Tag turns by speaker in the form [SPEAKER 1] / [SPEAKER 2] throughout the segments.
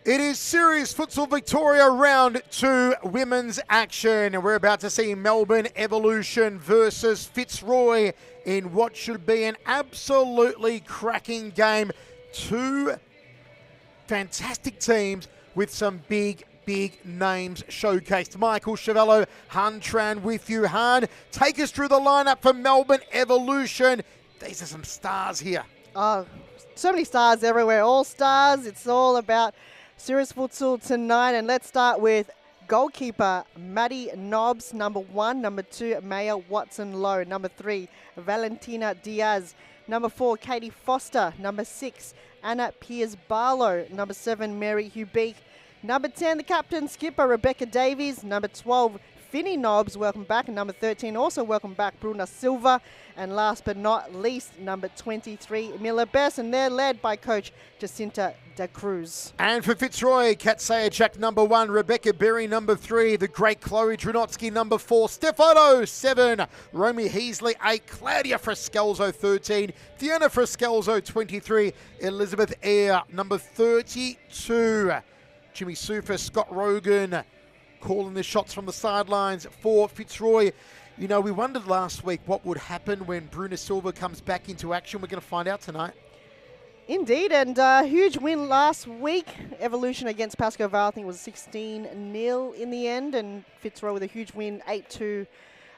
[SPEAKER 1] It is Series Futsal Victoria Round 2 women's action. And we're about to see Melbourne Evolution versus Fitzroy in what should be an absolutely cracking game. Two fantastic teams with some big names showcased. Michael Chavello, Han Tran with you. Han, take us through the lineup for Melbourne Evolution. These are some stars here.
[SPEAKER 2] Oh, so many stars everywhere. All stars. It's all about Series Futsal tonight. And let's start with goalkeeper Maddie Nobbs, number 1. Number 2, Maya Watson-Lowe. Number 3, Valentina Diaz. Number 4, Katie Foster. Number 6, Anna Piers-Barlow. Number 7, Mary Hubeek. Number 10, the captain, skipper Rebecca Davies. Number 12, Finny Nobbs, welcome back. And number 13, also welcome back, Bruna Silva. And last but not least, number 23, Mila Bess. And they're led by coach Jacinta Da Cruz.
[SPEAKER 1] And for Fitzroy, Kat Sayachak, number 1, Rebecca Berry, number 3, the great Chloe Drunotsky, number 4, Stefano, 7, Romy Heasley, 8, Claudia Frescalzo, 13, Fiona Frescalzo, 23, Elizabeth Eyre, number 32, Jimmy Sufa, Scott Rogan, calling the shots from the sidelines for Fitzroy. You know, we wondered last week what would happen when Bruna Silva comes back into action. We're going to find out tonight.
[SPEAKER 2] Indeed, and huge win last week. Evolution against Pascoe Vale, I think it was 16-0 in the end, and Fitzroy with a huge win, 8-2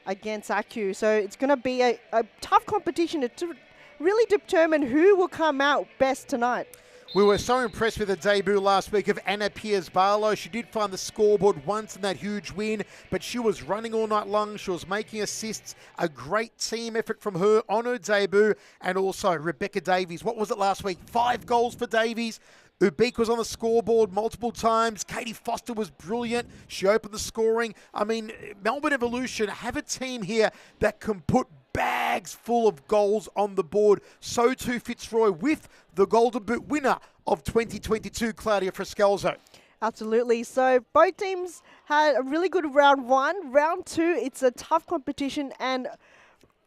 [SPEAKER 2] against ACU. So it's going to be a tough competition to really determine who will come out best tonight.
[SPEAKER 1] We were so impressed with the debut last week of Anna Piers-Barlow. She did find the scoreboard once in that huge win, but she was running all night long. She was making assists. A great team effort from her on her debut. And also Rebecca Davies. What was it last week? 5 goals for Davies. Ubeek was on the scoreboard multiple times. Katie Foster was brilliant. She opened the scoring. I mean, Melbourne Evolution have a team here that can put bags full of goals on the board. So too Fitzroy with the Golden Boot winner of 2022, Claudia Frescalzo.
[SPEAKER 2] Absolutely. So both teams had a really good round 1. Round 2, it's a tough competition, and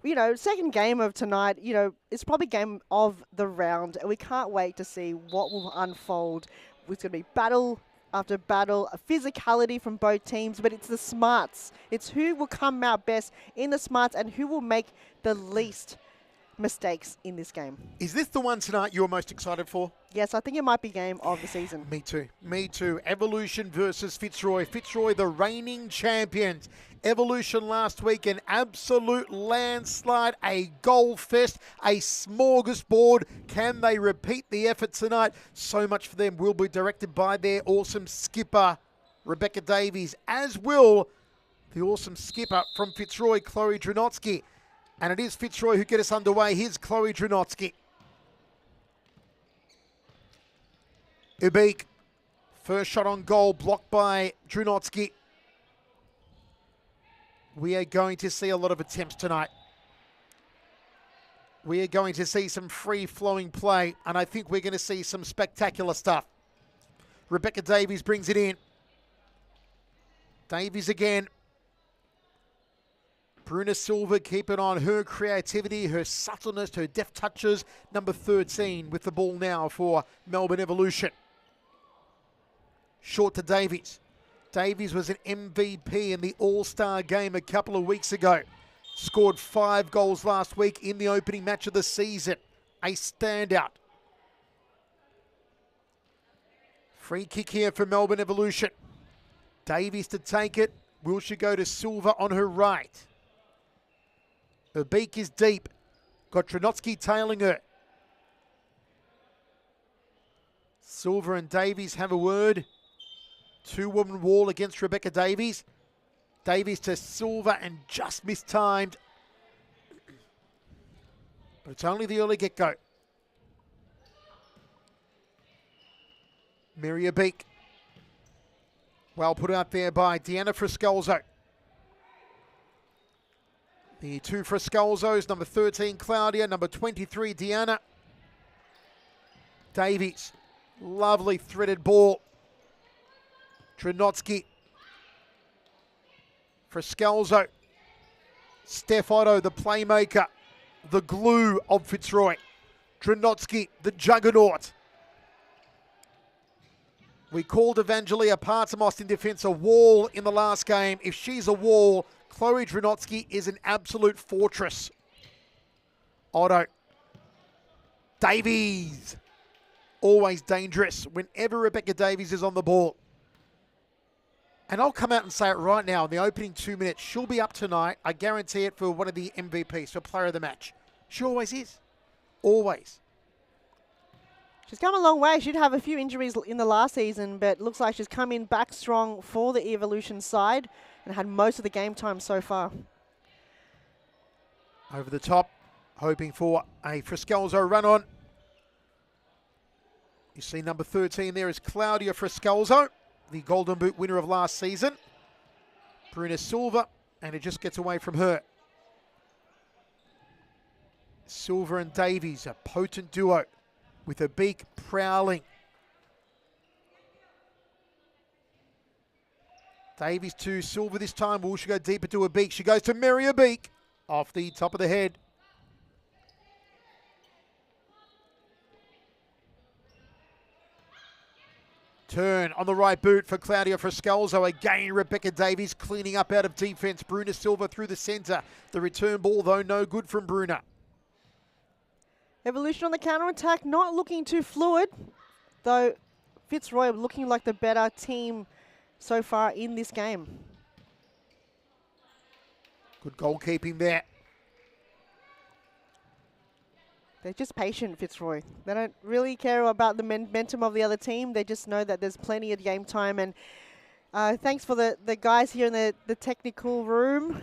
[SPEAKER 2] you know, second game of tonight, you know, it's probably game of the round, and we can't wait to see what will unfold. It's going to be battle after battle, a physicality from both teams, but it's the smarts. It's who will come out best in the smarts and who will make the least mistakes in this game.
[SPEAKER 1] Is this the one tonight you're most excited for?
[SPEAKER 2] Yes, I think it might be game of the season.
[SPEAKER 1] Me too. Me too. Evolution versus Fitzroy. Fitzroy, the reigning champions. Evolution last week, an absolute landslide, a goal fest, a smorgasbord. Can they repeat the effort tonight? So much for them will be directed by their awesome skipper, Rebecca Davies, as will the awesome skipper from Fitzroy, Chloe Drunotsky. And it is Fitzroy who get us underway. Here's Chloe Drunotsky. Ubeek, first shot on goal, blocked by Drunotsky. We are going to see a lot of attempts tonight. We are going to see some free-flowing play, and I think we're going to see some spectacular stuff. Rebecca Davies brings it in. Davies again. Bruna Silva keeping on her creativity, her subtleness, her deft touches. Number 13 with the ball now for Melbourne Evolution. Short to Davies. Davies was an MVP in the All-Star game a couple of weeks ago. Scored 5 goals last week in the opening match of the season. A standout. Free kick here for Melbourne Evolution. Davies to take it. Will she go to Silva on her right? Ubeek is deep. Got Drunotsky tailing her. Silva and Davies have a word. 2-woman wall against Rebecca Davies. Davies to Silva and just mistimed. But it's only the early get-go. Mary Ubeek. Well put out there by Deanna Frescalzo. The 2 Frescalzos, number 13 Claudia, number 23 Deanna. Davies, lovely threaded ball. Drunotsky. Frescalzo. Stefano, the playmaker, the glue of Fitzroy. Drunotsky, the juggernaut. We called Evangelia Partimos in defence a wall in the last game. If she's a wall, Chloe Dranotsky is an absolute fortress. Otto. Davies. Always dangerous whenever Rebecca Davies is on the ball. And I'll come out and say it right now, in the opening 2 minutes, she'll be up tonight. I guarantee it, for one of the MVPs, for player of the match. She always is. Always.
[SPEAKER 2] She's come a long way. She'd have a few injuries in the last season, but looks like she's come in back strong for the Evolution side and had most of the game time so far.
[SPEAKER 1] Over the top, hoping for a Friscalzo run on. You see number 13 there is Claudia Friscalzo, the Golden Boot winner of last season. Bruna Silva, and it just gets away from her. Silva and Davies, a potent duo with a beak prowling. Davies to Silva this time. Will she go deeper to a beak? She goes to Mary Beak off the top of the head. Turn on the right boot for Claudia Friscalzo. Again, Rebecca Davies cleaning up out of defence. Bruna Silva through the centre. The return ball, though, no good from Bruna.
[SPEAKER 2] Evolution on the counter-attack, not looking too fluid, though Fitzroy looking like the better team so far in this game.
[SPEAKER 1] Good goalkeeping there.
[SPEAKER 2] They're just patient, Fitzroy. They don't really care about the momentum of the other team. They just know that there's plenty of game time. And thanks for the guys here in the technical room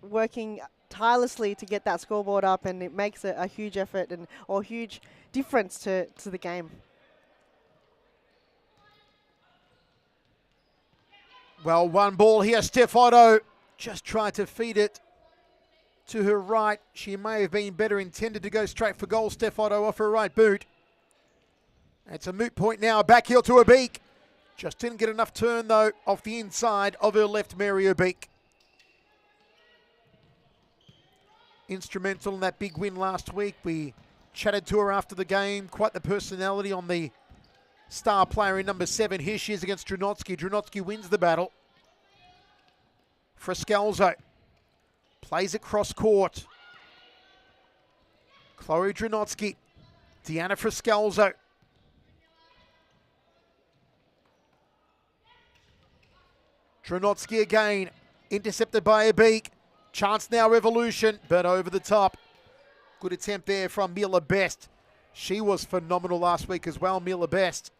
[SPEAKER 2] working tirelessly to get that scoreboard up, and it makes a huge effort or huge difference to the game.
[SPEAKER 1] Well, one ball here. Steph Otto just tried to feed it to her right. She may have been better intended to go straight for goal. Steph Otto off her right boot. It's a moot point now. Back heel to a beak. Just didn't get enough turn, though, off the inside of her left Mary Beak. Instrumental in that big win last week. We chatted to her after the game. Quite the personality on the star player in number 7. Here she is against Dranotsky. Dranotsky wins the battle. Friscalzo plays it cross court. Chloe Dranotsky. Deanna Friscalzo. Dranotsky again. Intercepted by a beak. Chance now, Revolution, but over the top. Good attempt there from Mila Best. She was phenomenal last week as well, Mila Best.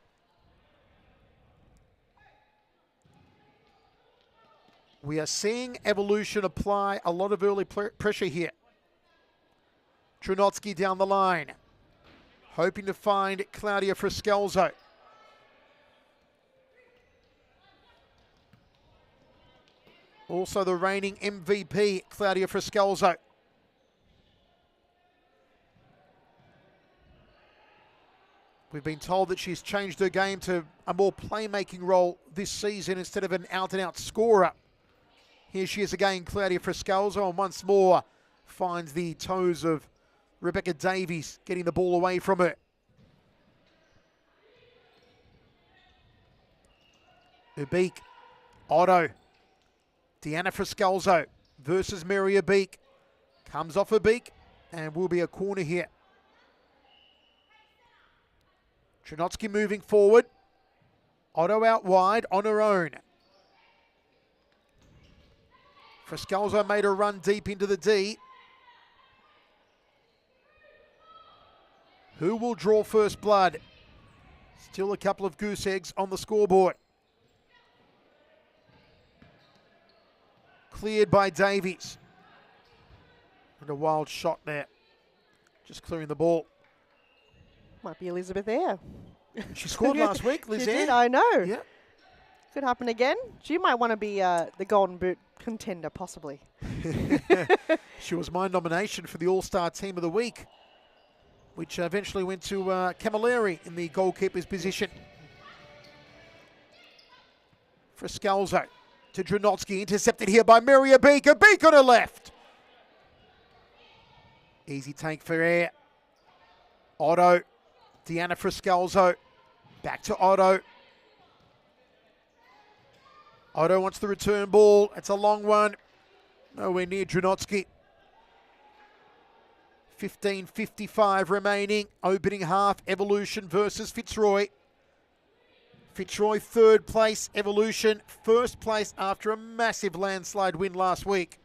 [SPEAKER 1] We are seeing Evolution apply a lot of early pressure here. Dranotsky down the line. Hoping to find Claudia Friscalzo. Also the reigning MVP, Claudia Friscalzo. We've been told that she's changed her game to a more playmaking role this season instead of an out-and-out scorer. Here she is again, Claudia Friscalzo, and once more finds the toes of Rebecca Davies, getting the ball away from her. Ubeek, Otto. Deanna Friscalzo versus Mary Beak. Comes off Beak and will be a corner here. Dranotsky moving forward. Otto out wide on her own. Friscalzo made a run deep into the D. Who will draw first blood? Still a couple of goose eggs on the scoreboard. Cleared by Davies. And a wild shot there. Just clearing the ball.
[SPEAKER 2] Might be Elizabeth Eyre.
[SPEAKER 1] She scored last week, Liz
[SPEAKER 2] She
[SPEAKER 1] Eyre.
[SPEAKER 2] did, I know.
[SPEAKER 1] Yeah.
[SPEAKER 2] Could happen again. She might want to be the Golden Boot contender, possibly.
[SPEAKER 1] She was my nomination for the All-Star Team of the Week, which eventually went to Camilleri in the goalkeeper's position. Friscalzo to Dranotsky, intercepted here by Mary Beak. A Beak on her left. Easy take for Eyre. Otto, Deanna Friscalzo, back to Otto. Otto wants the return ball. It's a long one. Nowhere near Dranotsky. 15:55 remaining. Opening half, Evolution versus Fitzroy. Fitzroy third place, Evolution first place after a massive landslide win last week.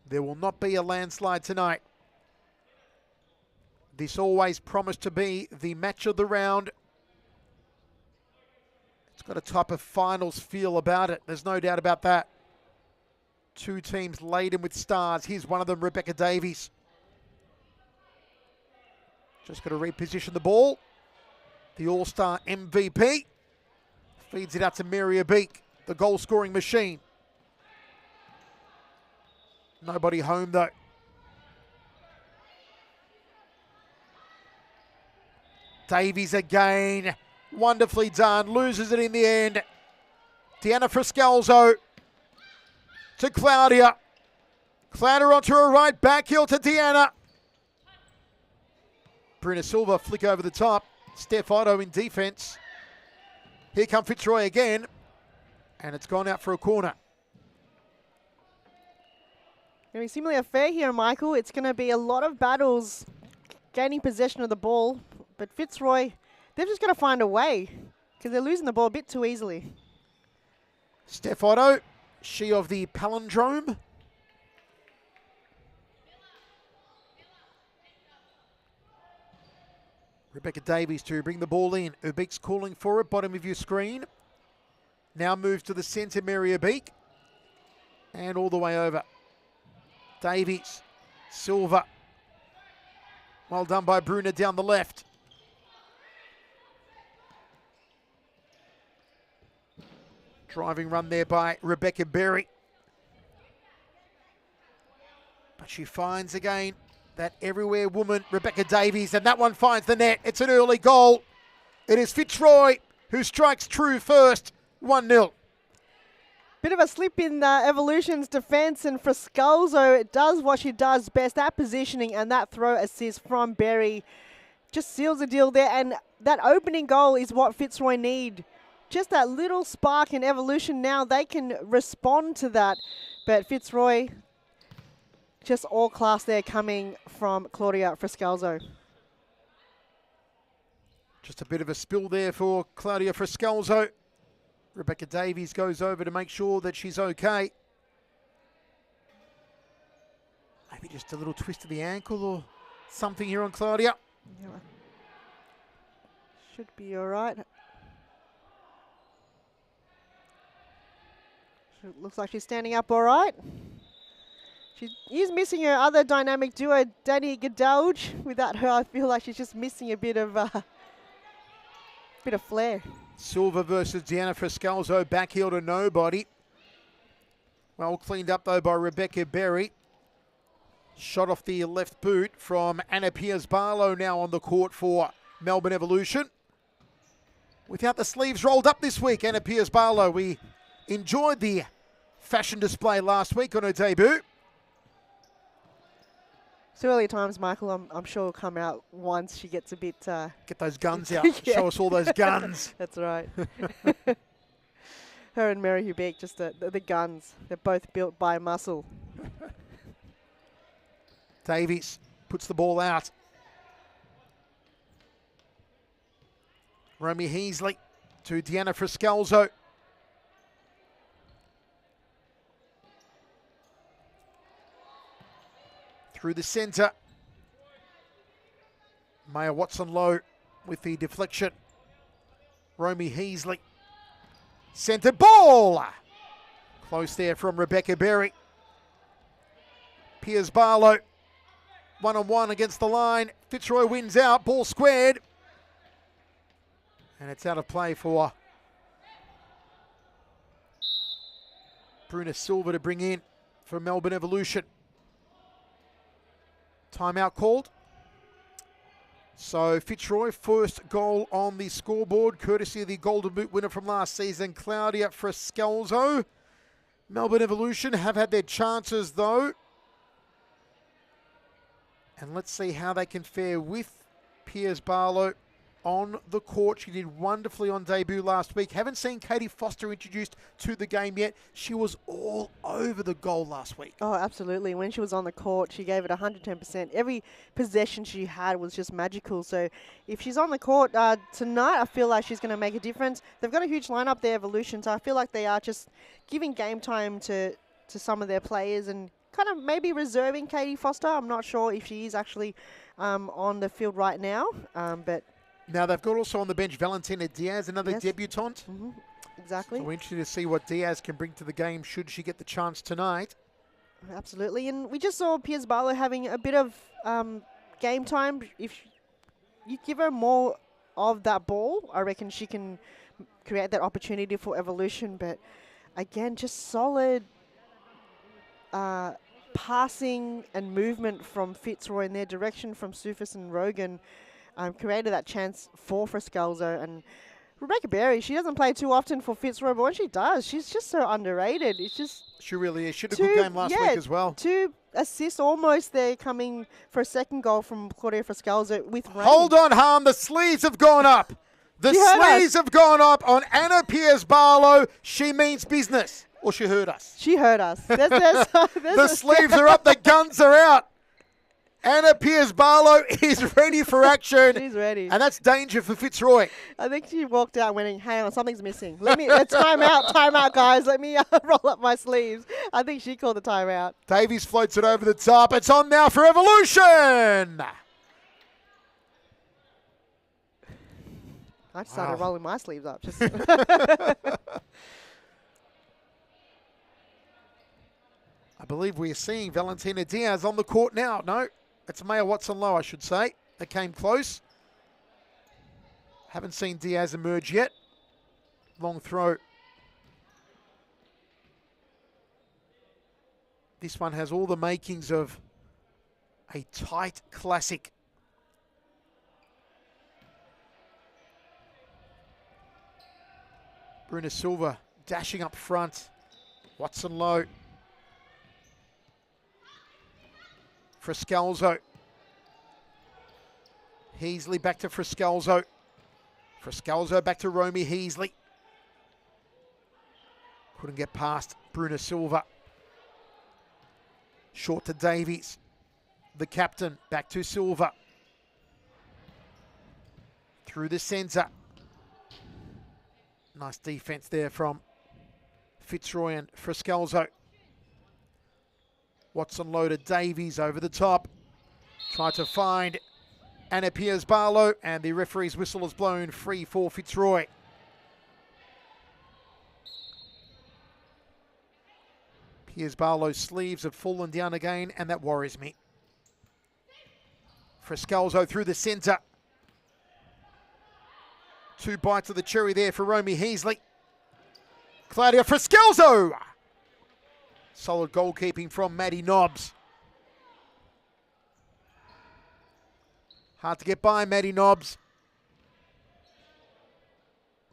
[SPEAKER 1] There will not be a landslide tonight. This always promised to be the match of the round. It's got a type of finals feel about it. There's no doubt about that. Two teams laden with stars. Here's one of them, Rebecca Davies. Just got to reposition the ball. The All-Star MVP feeds it out to Mary Beek, the goal-scoring machine. Nobody home, though. Davies again. Wonderfully done. Loses it in the end. Deanna Friscalzo to Claudia. Claudia onto her right. Back heel to Deanna. Bruna Silva flick over the top. Steph Otto in defence. Here come Fitzroy again. And it's gone out for a corner.
[SPEAKER 2] Going to be similarly fair here, Michael. It's going to be a lot of battles gaining possession of the ball. But Fitzroy, they've just got to find a way because they're losing the ball a bit too easily.
[SPEAKER 1] Steph Otto, she of the palindrome. Rebecca Davies to bring the ball in. Ubeek's calling for it, bottom of your screen. Now moves to the centre, Mary Ubeek. And all the way over. Davies, Silva. Well done by Bruna down the left. Driving run there by Rebecca Berry. But she finds again that everywhere woman, Rebecca Davies, and that one finds the net. It's an early goal. It is Fitzroy who strikes true first, 1-0.
[SPEAKER 2] Bit of a slip in Evolution's defence, and Friscalzo does what she does best, that positioning and that throw assist from Berry. Just seals the deal there, and that opening goal is what Fitzroy need. Just that little spark in Evolution now, they can respond to that. But Fitzroy, just all class there coming from Claudia Friscalzo.
[SPEAKER 1] Just a bit of a spill there for Claudia Friscalzo. Rebecca Davies goes over to make sure that she's okay. Maybe just a little twist of the ankle or something here on Claudia.
[SPEAKER 2] Yeah. Should be all right. Looks like she's standing up all right. She is missing her other dynamic duo, Danny Gadouge. Without her, I feel like she's just missing a bit of flair.
[SPEAKER 1] Silva versus Deanna Friscalzo, back heel to nobody. Well cleaned up though by Rebecca Berry. Shot off the left boot from Anna Piers-Barlow now on the court for Melbourne Evolution. Without the sleeves rolled up this week, Anna Piers-Barlow. We enjoyed the fashion display last week on her debut.
[SPEAKER 2] So early times, Michael, I'm sure will come out once she gets a bit...
[SPEAKER 1] Get those guns out.
[SPEAKER 2] Yeah.
[SPEAKER 1] Show us all those guns.
[SPEAKER 2] That's right. Her and Mary Hubeck, just the guns. They're both built by muscle.
[SPEAKER 1] Davies puts the ball out. Romy Heasley to Deanna Friscalzo. Through the centre. Maya Watson-Lowe with the deflection. Romy Heasley. Centre ball. Close there from Rebecca Berry. Piers-Barlow. One-on-one against the line. Fitzroy wins out. Ball squared. And it's out of play for Bruna Silva to bring in for Melbourne Evolution. Timeout called. So Fitzroy, first goal on the scoreboard, courtesy of the Golden Boot winner from last season, Claudia Friscalzo. Melbourne Evolution have had their chances though. And let's see how they can fare with Piers-Barlow on the court. She did wonderfully on debut last week. Haven't seen Katie Foster introduced to the game yet. She was all over the goal last week.
[SPEAKER 2] Oh, absolutely. When she was on the court, she gave it 110%. Every possession she had was just magical. So if she's on the court tonight, I feel like she's going to make a difference. They've got a huge lineup there, Evolution, so I feel like they are just giving game time to some of their players and kind of maybe reserving Katie Foster. I'm not sure if she is actually on the field right now, but...
[SPEAKER 1] Now, they've got also on the bench Valentina Diaz, another
[SPEAKER 2] Yes.
[SPEAKER 1] debutante.
[SPEAKER 2] Mm-hmm. Exactly.
[SPEAKER 1] So we're interested to see what Diaz can bring to the game should she get the chance tonight.
[SPEAKER 2] Absolutely. And we just saw Piers Barlow having a bit of game time. If you give her more of that ball, I reckon she can create that opportunity for Evolution. But again, just solid passing and movement from Fitzroy in their direction, from Sufis and Rogan. Created that chance for Frescalzo. And Rebecca Berry, she doesn't play too often for Fitzroy, but when she does, she's just so underrated. It's just...
[SPEAKER 1] She really is. She had a good game last week as well.
[SPEAKER 2] 2 assists almost there, coming for a second goal from Claudia Frescalzo with rain.
[SPEAKER 1] Hold on, Harm. The sleeves have gone up. The sleeves have gone up on Anna Piers Barlow. She means business. Or she heard us.
[SPEAKER 2] She heard us.
[SPEAKER 1] The sleeves are up. The guns are out. Anna Piers Barlow is ready for action.
[SPEAKER 2] She's ready.
[SPEAKER 1] And that's danger for Fitzroy.
[SPEAKER 2] I think she walked out and went, hang on, something's missing. Time out, guys. Let me roll up my sleeves. I think she called the timeout.
[SPEAKER 1] Davies floats it over the top. It's on now for Evolution.
[SPEAKER 2] I just started rolling my sleeves up. Just
[SPEAKER 1] I believe we are seeing Valentina Diaz on the court now. No, it's Maya Watson-Lowe, I should say. That came close. Haven't seen Diaz emerge yet. Long throw. This one has all the makings of a tight classic. Bruna Silva dashing up front. Watson-Lowe. Frescalzo. Heasley back to Frescalzo. Frescalzo back to Romy Heasley. Couldn't get past Bruna Silva. Short to Davies. The captain back to Silva. Through the centre. Nice defence there from Fitzroy and Frescalzo. Watson-Lowe to Davies over the top. Try to find Anna Piers Barlow, and the referee's whistle is blown free for Fitzroy. Piers Barlow's sleeves have fallen down again, and that worries me. Frescalzo through the centre. 2 bites of the cherry there for Romy Heasley. Claudia Frescalzo. Solid goalkeeping from Maddie Nobbs. Hard to get by, Maddie Nobbs.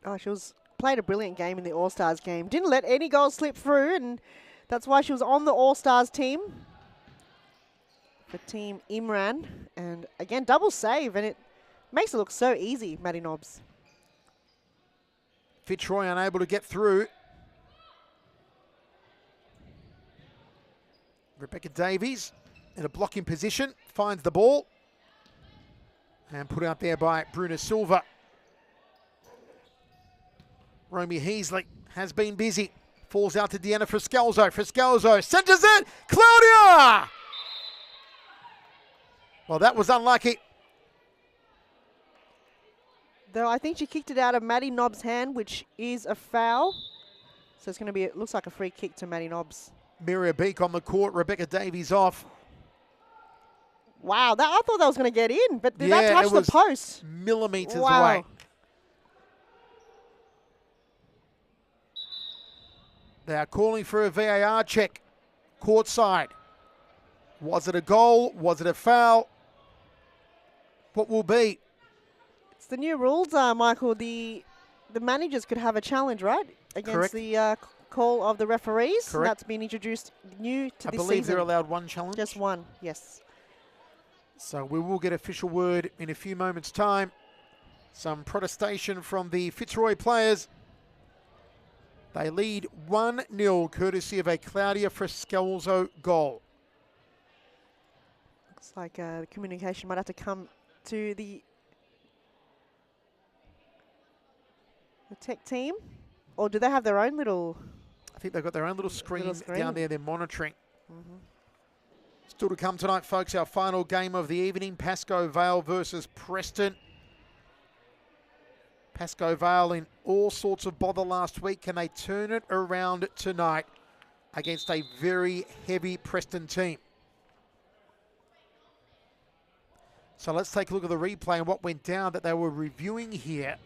[SPEAKER 2] Oh, she played a brilliant game in the All-Stars game. Didn't let any goals slip through, and that's why she was on the All-Stars team for Team Imran. And again, double save, and it makes it look so easy, Maddie Nobbs.
[SPEAKER 1] Fitzroy unable to get through. Rebecca Davies in a blocking position, finds the ball. And put out there by Bruna Silva. Romy Heasley has been busy. Falls out to Deanna Frescalzo. Frescalzo centers it. Claudia! Well, that was unlucky.
[SPEAKER 2] Though I think she kicked it out of Maddie Nobbs' hand, which is a foul. So it's going to be, it looks like a free kick to Maddie Nobbs.
[SPEAKER 1] Miria Beek on the court. Rebecca Davies off.
[SPEAKER 2] Wow, I thought that was going to get in, but did that touch the post?
[SPEAKER 1] Millimetres away. They are calling for a VAR check. Courtside. Was it a goal? Was it a foul? What will be?
[SPEAKER 2] It's the new rules, Michael. The managers could have a challenge, right? Against the call of the referees.
[SPEAKER 1] Correct.
[SPEAKER 2] That's been introduced new to this season.
[SPEAKER 1] I believe they're allowed one challenge.
[SPEAKER 2] Just one, yes.
[SPEAKER 1] So we will get official word in a few moments' time. Some protestation from the Fitzroy players. They lead 1-0, courtesy of a Claudia Frescalzo goal.
[SPEAKER 2] Looks like the communication might have to come to the tech team. Or do they have their own little...
[SPEAKER 1] I think they've got their own little screen down there they're monitoring.
[SPEAKER 2] Mm-hmm.
[SPEAKER 1] Still to come tonight, folks, our final game of the evening, Pascoe Vale versus Preston. Pascoe Vale in all sorts of bother last week. Can they turn it around tonight against a very heavy Preston team? So let's take a look at the replay and what went down that they were reviewing here.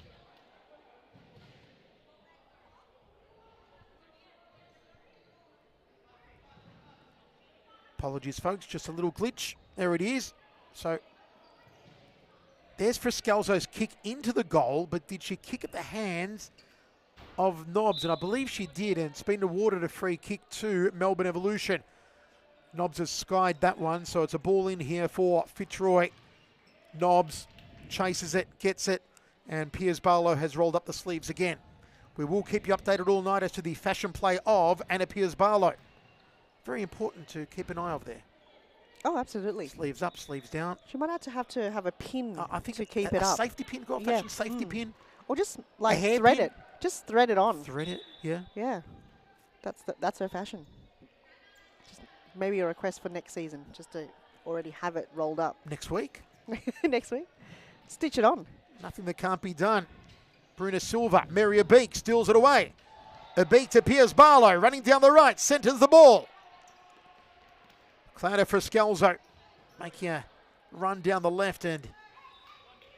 [SPEAKER 1] Apologies, folks, just a little glitch. There it is. So there's Frescalzo's kick into the goal, but did she kick at the hands of Nobbs? And I believe she did, and it's been awarded a free kick to Melbourne Evolution. Nobbs has skied that one, so it's a ball in here for Fitzroy. Nobbs chases it, gets it, and Piers Barlow has rolled up the sleeves again. We will keep you updated all night as to the fashion play of Anna Piers Barlow. Very important to keep an eye of there.
[SPEAKER 2] Oh, absolutely.
[SPEAKER 1] Sleeves up, sleeves down.
[SPEAKER 2] She might have to have a pin
[SPEAKER 1] I think
[SPEAKER 2] to keep it
[SPEAKER 1] a
[SPEAKER 2] up.
[SPEAKER 1] Safety pin, got a fashion safety pin.
[SPEAKER 2] Or just like
[SPEAKER 1] hair
[SPEAKER 2] thread
[SPEAKER 1] pin.
[SPEAKER 2] it. Just thread it on.
[SPEAKER 1] Thread it, yeah.
[SPEAKER 2] Yeah. That's her fashion. Just maybe a request for next season, just to already have it rolled up.
[SPEAKER 1] Next week.
[SPEAKER 2] Next week. Stitch it on.
[SPEAKER 1] Nothing that can't be done. Bruna Silva, Mary Abeek steals it away. Abeek to Piers Barlow, running down the right, centres the ball. Claudia Frescalzo making a run down the left and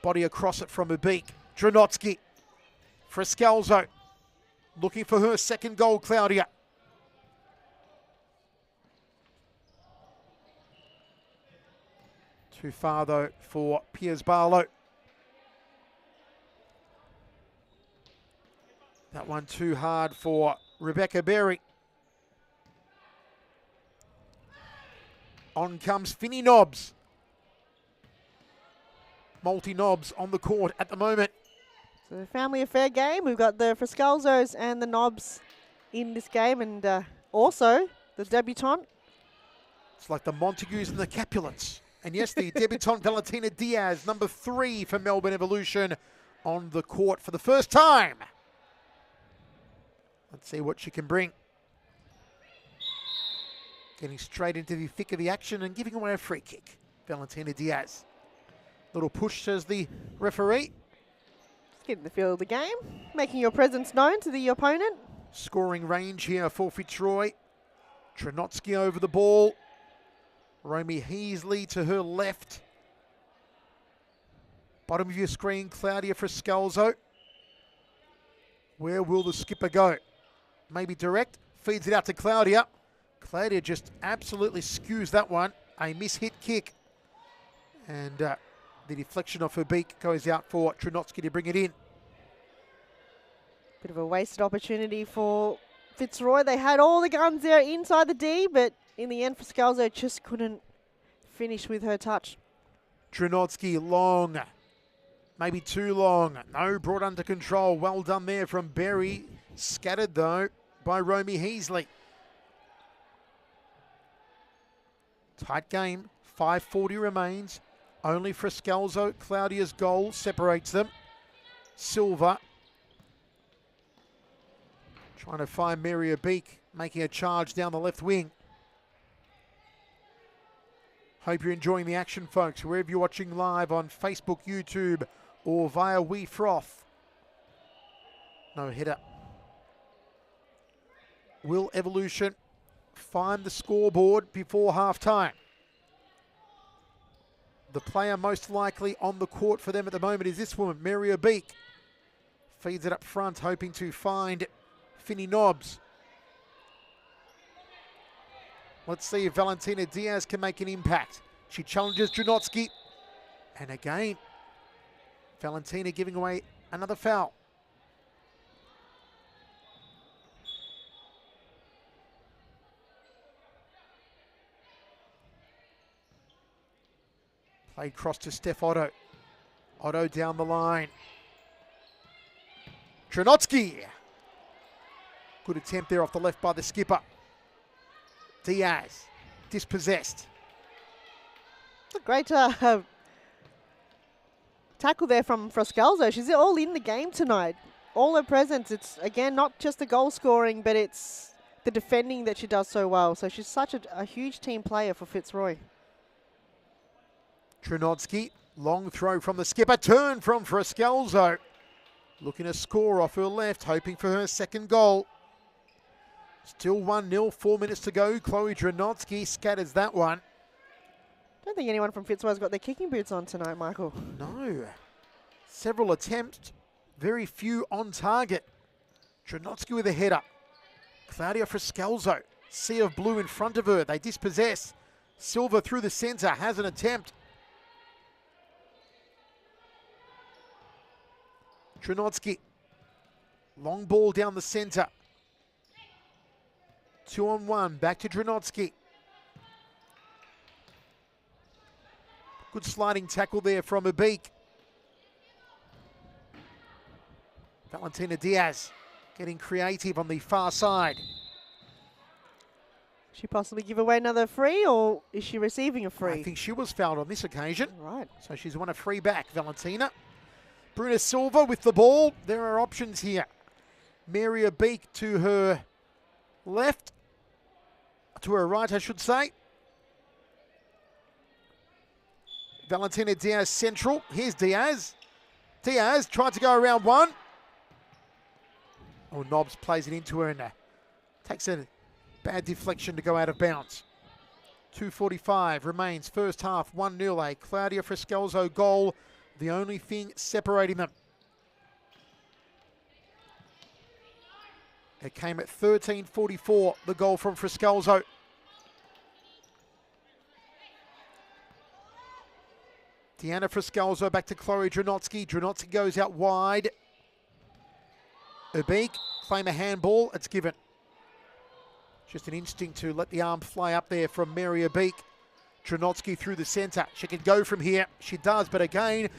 [SPEAKER 1] body across it from Abeek. Dranotsky. Frescalzo looking for her second goal, Claudia. Too far, though, for Piers Barlow. That one too hard for Rebecca Berry. On comes Finny Nobbs. Multi-Nobbs on the court at the moment.
[SPEAKER 2] So a family affair game. We've got the Frescalzos and the Nobbs in this game, and also the debutante.
[SPEAKER 1] It's like the Montagues and the Capulets. And yes, the debutante Valentina Diaz, number 3 for Melbourne Evolution, on the court for the first time. Let's see what she can bring. Getting straight into the thick of the action and giving away a free kick. Valentina Diaz. Little push, says the referee.
[SPEAKER 2] Just getting the feel of the game. Making your presence known to the opponent.
[SPEAKER 1] Scoring range here for Fitzroy. Trenotsky over the ball. Romy Heasley to her left. Bottom of your screen, Claudia Frescalzo. Where will the skipper go? Maybe direct. Feeds it out to Claudia. Claudia just absolutely skews that one. A miss-hit kick. And the deflection off her beak goes out for Trenotsky to bring it in.
[SPEAKER 2] Bit of a wasted opportunity for Fitzroy. They had all the guns there inside the D, but in the end, Frescalzo just couldn't finish with her touch.
[SPEAKER 1] Trenotsky long. Maybe too long. No, brought under control. Well done there from Berry. Scattered, though, by Romy Heasley. Tight game. 5:40 remains. Only Frescalzo. Claudia's goal separates them. Silva trying to find Mary Abeek, making a charge down the left wing. Hope you're enjoying the action, folks, wherever you're watching live on Facebook, YouTube, or via WeFroth. No header. Will Evolution find the scoreboard before half-time? The player most likely on the court for them at the moment is this woman, Mary Abeek. Feeds it up front, hoping to find Finny Nobbs. Let's see if Valentina Diaz can make an impact. She challenges Dranotsky. And again, Valentina giving away another foul. Played cross to Steph Otto. Otto down the line. Trenotsky. Good attempt there off the left by the skipper. Diaz, dispossessed.
[SPEAKER 2] It's a great tackle there from Froscalzo. She's all in the game tonight. All her presence. It's, again, not just the goal scoring, but it's the defending that she does so well. So she's such a huge team player for Fitzroy.
[SPEAKER 1] Trenotsky, long throw from the skipper. Turn from Froscalzo. Looking to score off her left, hoping for her second goal. Still 1-0, 4 minutes to go. Chloe Trenotsky scatters that one.
[SPEAKER 2] Don't think anyone from Fitzroy's got their kicking boots on tonight, Michael.
[SPEAKER 1] No. Several attempts, very few on target. Trenotsky with a header. Claudia Froscalzo, sea of blue in front of her. They dispossess. Silva through the centre, has an attempt. Trenotsky, long ball down the centre. 2-on-1, back to Trenotsky. Good sliding tackle there from Abik. Valentina Diaz getting creative on the far side.
[SPEAKER 2] She possibly give away another free, or is she receiving a free?
[SPEAKER 1] I think she was fouled on this occasion.
[SPEAKER 2] Right.
[SPEAKER 1] So she's won a free back, Valentina. Bruna Silva with the ball. There are options here. Mary Abik to her left. To her right, I should say. Valentina Diaz central. Here's Diaz. Diaz tried to go around one. Oh, Nobbs plays it into her and takes a bad deflection to go out of bounds. 2:45 remains, first half, 1-0. A Claudia Froscalzo goal, the only thing separating them. It came at 13:44, the goal from Froscalzo. Deanna Froscalzo back to Chloe Trenotsky. Trenotsky goes out wide. Abik, claim a handball, it's given. Just an instinct to let the arm fly up there from Mary Abik. Trenotsky through the centre. She can go from here. She does, but again,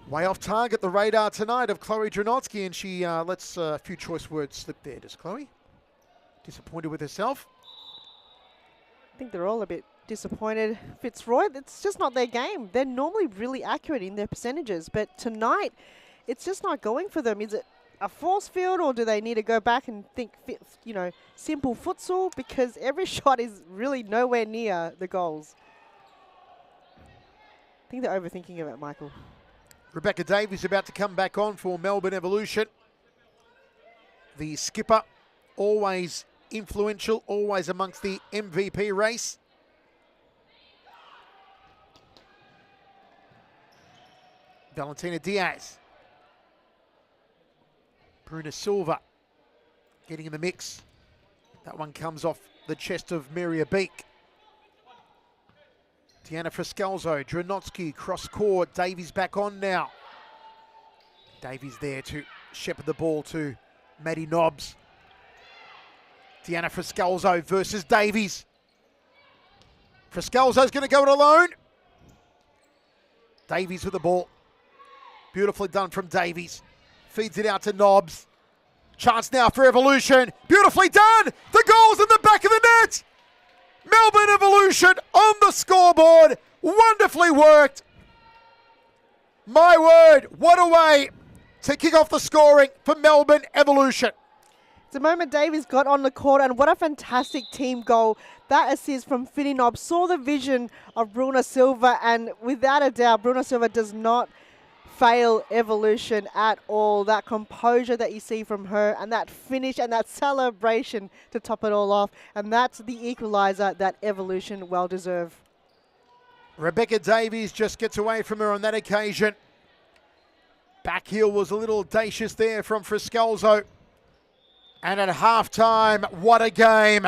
[SPEAKER 1] way off target, the radar tonight of Chloe Trenotsky, and she lets a few choice words slip there. Does Chloe? Disappointed with herself?
[SPEAKER 2] I think they're all a bit disappointed. Fitzroy, it's just not their game. They're normally really accurate in their percentages, but tonight, it's just not going for them. Is it a force field, or do they need to go back and think, simple futsal? Because every shot is really nowhere near the goals. I think they're overthinking of it, Michael.
[SPEAKER 1] Rebecca Davies about to come back on for Melbourne Evolution. The skipper, always influential, always amongst the MVP race. Valentina Diaz. Bruna Silva getting in the mix. That one comes off the chest of Mary Abik. Deanna Froscalzo, Trenotsky, cross court. Davies back on now. Davies there to shepherd the ball to Maddie Nobbs. Deanna Froscalzo versus Davies. Froscalzo's going to go it alone. Davies with the ball. Beautifully done from Davies. Feeds it out to Nobbs. Chance now for Evolution. Beautifully done. The goal's in the back of the net. Melbourne Evolution on the scoreboard. Wonderfully worked. My word, what a way to kick off the scoring for Melbourne Evolution.
[SPEAKER 2] The moment Davies got on the court, and what a fantastic team goal. That assist from Finny Nobbs saw the vision of Bruna Silva, and without a doubt, Bruna Silva does not fail Evolution at all. That composure that you see from her, and that finish and that celebration to top it all off, and that's the equaliser that Evolution well deserve.
[SPEAKER 1] Rebecca Davies just gets away from her on that occasion. Back heel was a little audacious there from Froscalzo. And at halftime, what a game.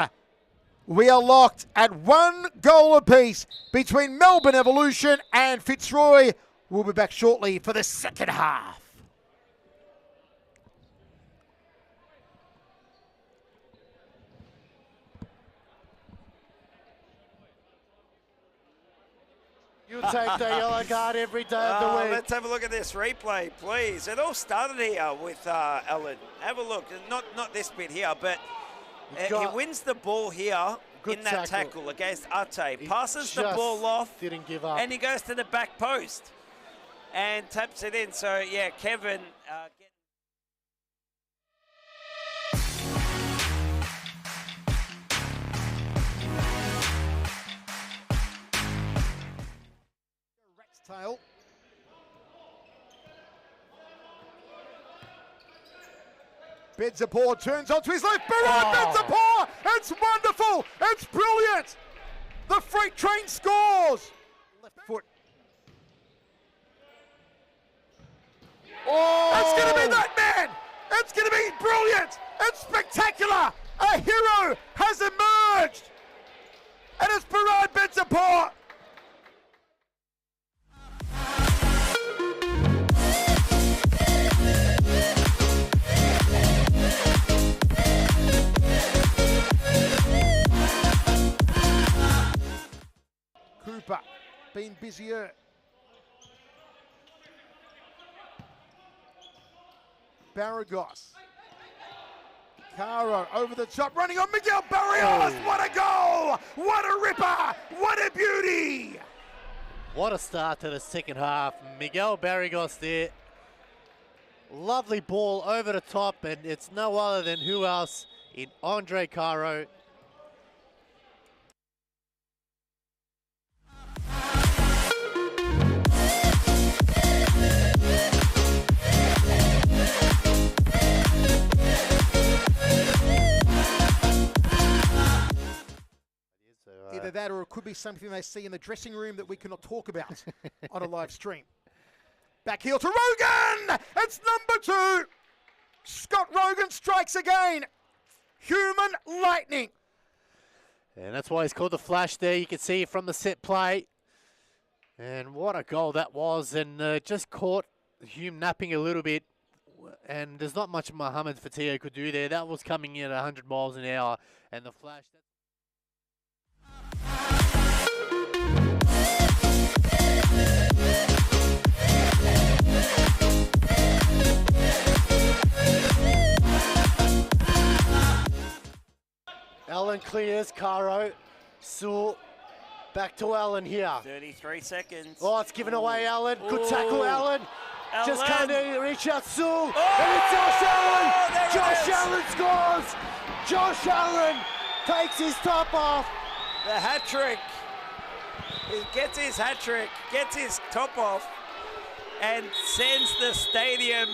[SPEAKER 1] We are locked at 1 goal apiece between Melbourne Evolution and Fitzroy. We'll be back shortly for the second half.
[SPEAKER 3] You take the yellow card every day of the week.
[SPEAKER 4] Let's have a look at this replay, please. It all started here with Ellen. Have a look. Not this bit here, but he wins the ball here in that tackle against Ate. Passes the ball off.
[SPEAKER 3] Didn't give up.
[SPEAKER 4] And he goes to the back post and taps it in. So, yeah, Kevin...
[SPEAKER 1] Tail. Bedzapor turns onto his left. Bedzapor! It's wonderful! It's brilliant! The freight train scores! Left foot. It's going to be that man! It's going to be brilliant! It's spectacular! A hero has emerged! And it's Barad Bedzapor! Cooper been busier. Barragos. Caro over the top, running on Miguel Barrios. What a goal! What a ripper! What a beauty!
[SPEAKER 3] What a start to the second half. Miguel Barragos there. Lovely ball over the top, and it's no other than who else in Andre Caro.
[SPEAKER 1] Either that or it could be something they see in the dressing room that we cannot talk about on a live stream. Back heel to Rogan! It's number 2! Scott Rogan strikes again! Human lightning!
[SPEAKER 3] And that's why he's called the flash there. You can see it from the set play. And what a goal that was. And just caught Hume napping a little bit. And there's not much Mohamed Fatio could do there. That was coming in at 100 miles an hour. And the flash... Allen clears, Caro, Sewell, back to Allen here.
[SPEAKER 4] 33 seconds.
[SPEAKER 3] Oh, it's given away, Allen. Good tackle, Allen. Just can't reach out, Sewell.
[SPEAKER 4] Oh!
[SPEAKER 3] And it's Josh Allen.
[SPEAKER 4] There
[SPEAKER 3] Josh
[SPEAKER 4] it is.
[SPEAKER 3] Allen scores. Josh Allen takes his top off.
[SPEAKER 4] The hat trick. He gets his hat trick, gets his top off, and sends the stadium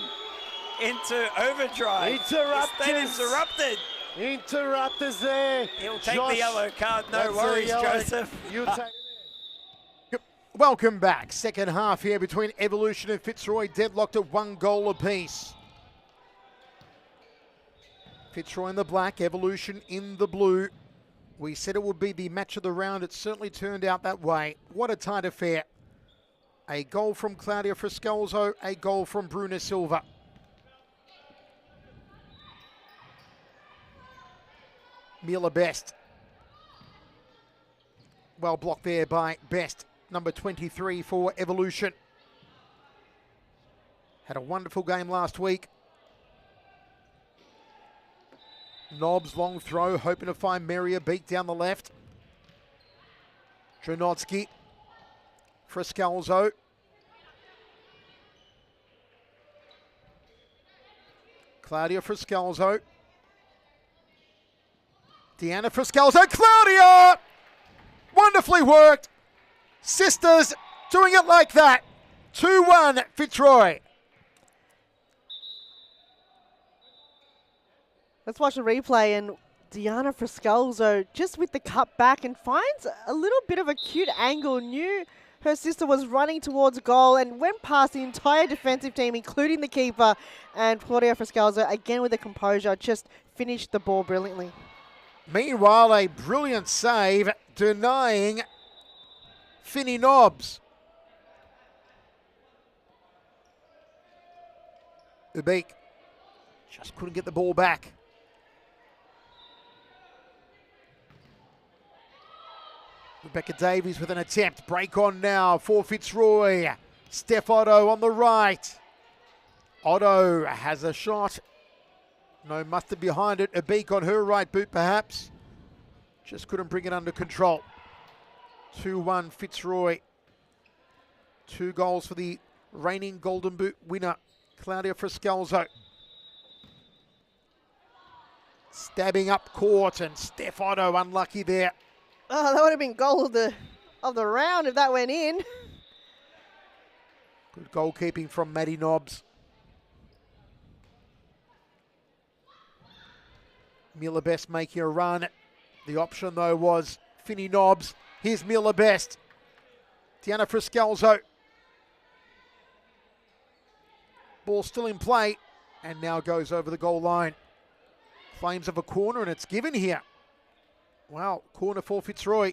[SPEAKER 4] into overdrive. The stadium's erupted.
[SPEAKER 3] Interrupters there.
[SPEAKER 4] He'll take the yellow card, no worries, Joseph.
[SPEAKER 3] You take.
[SPEAKER 1] Welcome back. Second half here between Evolution and Fitzroy, deadlocked at 1 goal apiece. Fitzroy in the black, Evolution in the blue. We said it would be the match of the round. It certainly turned out that way. What a tight affair. A goal from Claudia Friscalzo, a goal from Bruna Silva. Mila Best. Well blocked there by Best, number 23 for Evolution. Had a wonderful game last week. Nobbs, long throw, hoping to find Meria, beat down the left. Dranodsky, Friscalzo. Claudia Friscalzo. Deanna Friscalzo, Claudia! Wonderfully worked. Sisters doing it like that. 2-1 Fitzroy.
[SPEAKER 2] Let's watch the replay, and Deanna Friscalzo just with the cut back and finds a little bit of a cute angle. Knew her sister was running towards goal and went past the entire defensive team, including the keeper. And Claudia Friscalzo, again with the composure, just finished the ball brilliantly.
[SPEAKER 1] Meanwhile, a brilliant save denying Finny Nobbs. Ubik just couldn't get the ball back. Rebecca Davies with an attempt. Break on now for Fitzroy. Steph Otto on the right. Otto has a shot. No mustard behind it. A beak on her right boot perhaps. Just couldn't bring it under control. 2-1 Fitzroy. 2 goals for the reigning Golden Boot winner, Claudia Friscalzo. Stabbing up court, and Steph Otto unlucky there.
[SPEAKER 2] Oh, that would have been goal of the round if that went in.
[SPEAKER 1] Good goalkeeping from Maddie Nobbs. Miller Best making a run. The option though was Finny Nobbs. Here's Miller Best. Deanna Friscalzo. Ball still in play and now goes over the goal line. Claims of a corner and it's given here. Wow, corner for Fitzroy.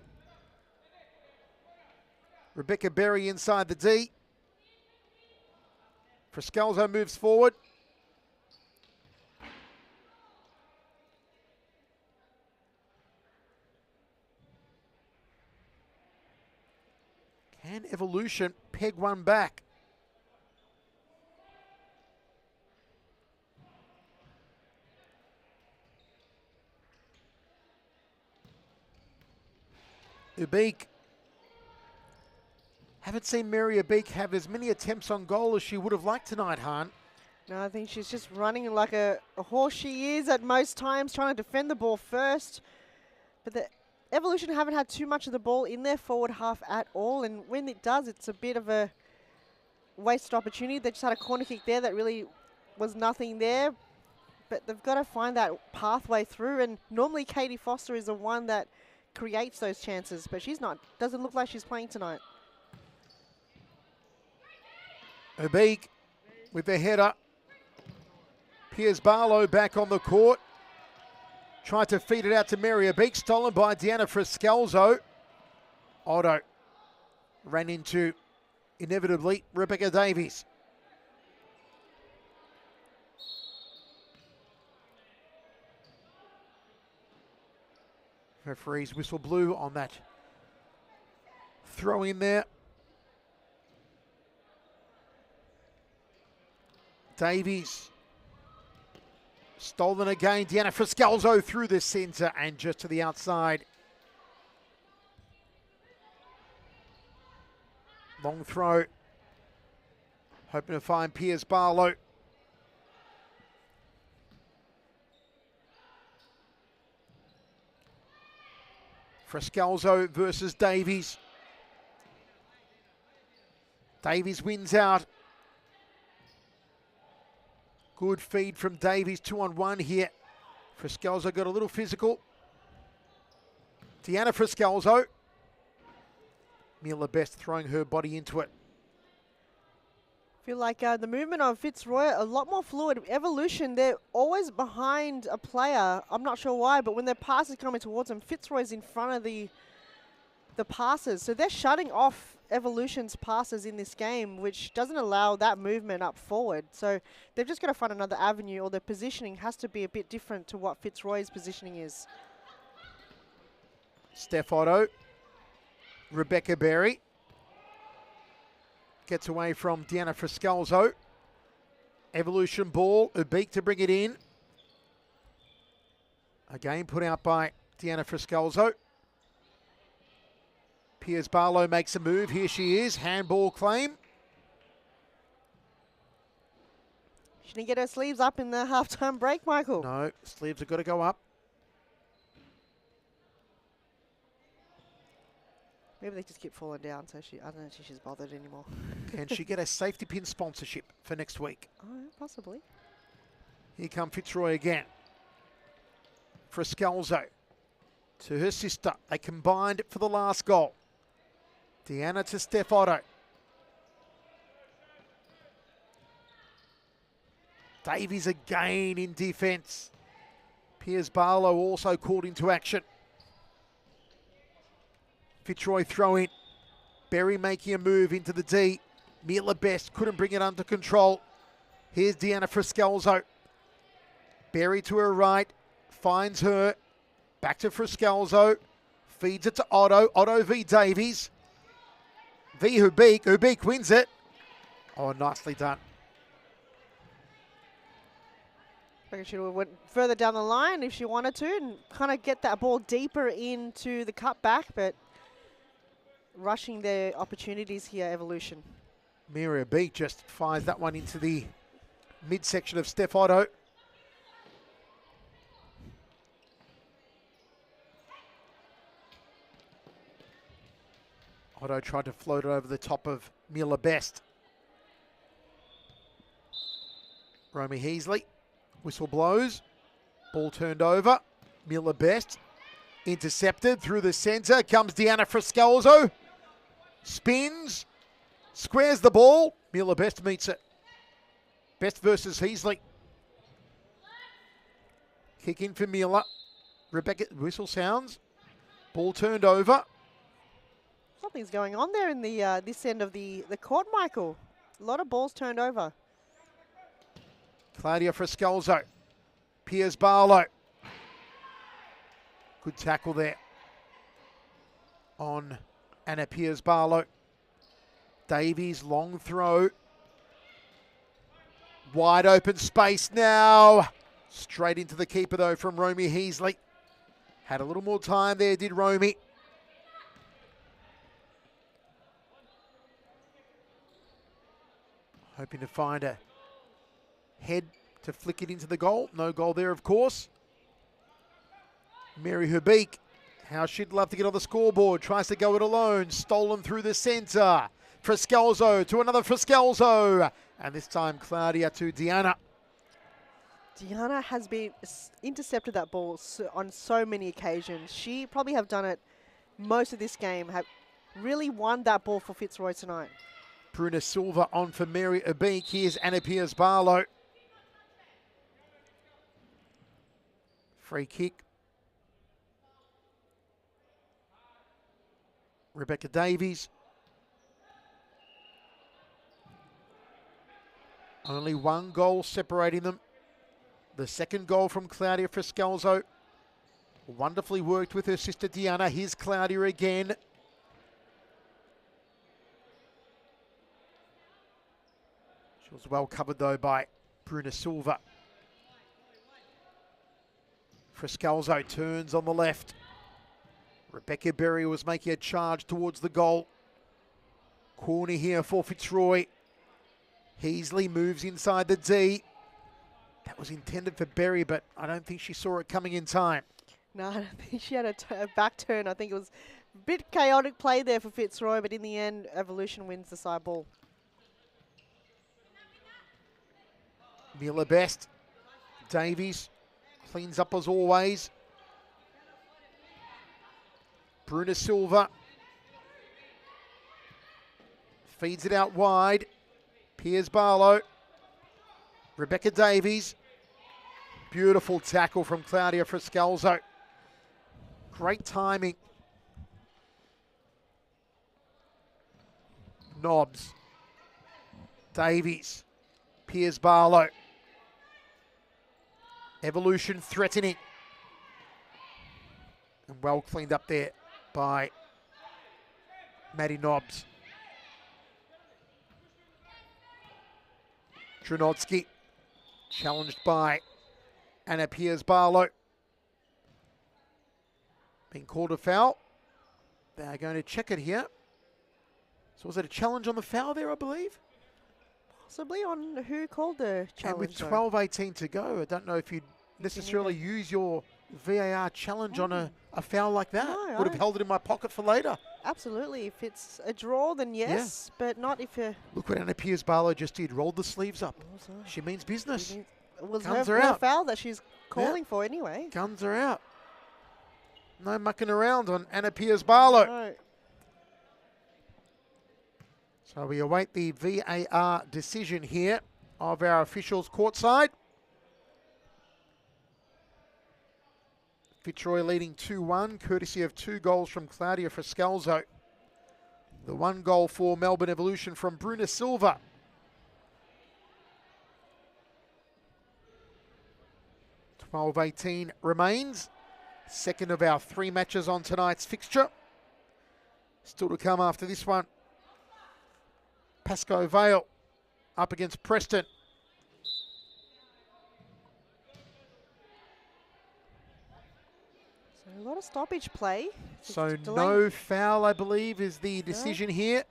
[SPEAKER 1] Rebecca Berry inside the D. Friscalzo moves forward. Can Evolution peg one back? Ubeek. Haven't seen Mary Ubeek have as many attempts on goal as she would have liked tonight, Han.
[SPEAKER 2] No, I think she's just running like a horse she is at most times, trying to defend the ball first. But the Evolution haven't had too much of the ball in their forward half at all, and when it does, it's a bit of a wasted opportunity. They just had a corner kick there that really was nothing there. But they've got to find that pathway through, and normally Katie Foster is the one that creates those chances, but she's not. Doesn't look like she's playing tonight.
[SPEAKER 1] Ubeek with the header. Piers Barlow back on the court. Tried to feed it out to Mary Ubeek, stolen by Deanna Friscalzo. Otto ran into, inevitably, Rebecca Davies. Referee's whistle blew on that throw in there. Davies. Stolen again. Deanna Friscalzo through the centre and just to the outside. Long throw. Hoping to find Piers Barlow. Friscalzo versus Davies. Davies wins out. Good feed from Davies, 2-on-1 here. Friscalzo got a little physical. Deanna Friscalzo. Mila Best throwing her body into it.
[SPEAKER 2] Feel like the movement of Fitzroy a lot more fluid. Evolution, they're always behind a player. I'm not sure why, but when their pass is coming towards them, Fitzroy's in front of the passes. So they're shutting off Evolution's passes in this game, which doesn't allow that movement up forward. So they've just got to find another avenue, or their positioning has to be a bit different to what Fitzroy's positioning is.
[SPEAKER 1] Steph Otto. Rebecca Berry. Gets away from Deanna Friscalzo. Evolution ball. Ubeek to bring it in. Again put out by Deanna Friscalzo. Piers Barlow makes a move. Here she is. Handball claim.
[SPEAKER 2] She didn't get her sleeves up in the halftime break, Michael.
[SPEAKER 1] No, sleeves have got to go up.
[SPEAKER 2] Maybe they just keep falling down, so I don't know if she's bothered anymore.
[SPEAKER 1] Can she get a safety pin sponsorship for next week?
[SPEAKER 2] Oh, possibly.
[SPEAKER 1] Here come Fitzroy again. Friscalzo to her sister. They combined for the last goal. Deanna to Steph Otto. Davies again in defence. Piers Barlow also called into action. Fitzroy throw in. Berry making a move into the D. Mila Best couldn't bring it under control. Here's Deanna Friscalzo. Berry to her right. Finds her. Back to Friscalzo. Feeds it to Otto. Otto v Davies. V Hubik. Hubik wins it. Oh, nicely done.
[SPEAKER 2] I reckon she would have went further down the line if she wanted to and kind of get that ball deeper into the cutback, but rushing their opportunities here, Evolution.
[SPEAKER 1] Mira Beak just fires that one into the midsection of Steph Otto. Otto tried to float it over the top of Mila Best. Romy Heasley, whistle blows, ball turned over. Mila Best intercepted through the centre. Comes Deanna Friscalzo, spins, squares the ball. Mila Best meets it. Best versus Heasley. Kick in for Mila. Rebecca, whistle sounds. Ball turned over.
[SPEAKER 2] Something's going on there in the this end of the court, Michael. A lot of balls turned over.
[SPEAKER 1] Claudia Friscalzo. Piers Barlow. Good tackle there on Anna Piers Barlow. Davies, long throw. Wide open space now. Straight into the keeper though from Romy Heasley. Had a little more time there, did Romy. Hoping to find a head to flick it into the goal. No goal there, of course. Mary Hubik, how she'd love to get on the scoreboard. Tries to go it alone. Stolen through the centre. Friscalzo to another Friscalzo. And this time Claudia to Diana.
[SPEAKER 2] Diana has been intercepted that ball on so many occasions. She probably have done it most of this game. Have really won that ball for Fitzroy tonight.
[SPEAKER 1] Bruna Silva on for Mary Hubik. Here's Anna Piers Barlow. Free kick. Rebecca Davies. Only one goal separating them. The second goal from Claudia Friscalzo. Wonderfully worked with her sister Diana. Here's Claudia again. She was well covered though by Bruna Silva. Friscalzo turns on the left. Rebecca Berry was making a charge towards the goal. Corner here for Fitzroy. Heasley moves inside the D. That was intended for Berry, but I don't think she saw it coming in time.
[SPEAKER 2] No, I don't think she had a back turn. I think it was a bit chaotic play there for Fitzroy, but in the end, Evolution wins the side ball.
[SPEAKER 1] Mila Best. Davies cleans up as always. Bruna Silva feeds it out wide. Piers Barlow. Rebecca Davies. Beautiful tackle from Claudia Friscalzo. Great timing. Nobbs. Davies. Piers Barlow. Evolution threatening. And well cleaned up there by Maddie Nobbs. Trinotsky challenged by Anna Piers Barlow. Being called a foul. They're going to check it here. So was it a challenge on the foul there, I believe?
[SPEAKER 2] Possibly on who called the challenge.
[SPEAKER 1] And with 12:18 to go, I don't know if you'd necessarily use your VAR challenge on a foul like that.
[SPEAKER 2] No,
[SPEAKER 1] would have held it in my pocket for later.
[SPEAKER 2] Absolutely. If it's a draw, then yes, but not if you...
[SPEAKER 1] Look what Anna Piers Barlow just did. Rolled the sleeves up. She means business.
[SPEAKER 2] It was
[SPEAKER 1] Guns
[SPEAKER 2] her
[SPEAKER 1] are out.
[SPEAKER 2] foul that she's calling for anyway.
[SPEAKER 1] Guns are out. No mucking around on Anna Piers Barlow.
[SPEAKER 2] No.
[SPEAKER 1] So we await the VAR decision here of our officials courtside. Fitzroy leading 2-1, courtesy of 2 goals from Claudia Friscalzo. The 1 goal for Melbourne Evolution from Bruna Silva. (12:18) remains. Second of our 3 matches on tonight's fixture. Still to come after this one. Pascoe Vale up against Preston.
[SPEAKER 2] So a lot of stoppage play.
[SPEAKER 1] So no foul, I believe, is the decision here.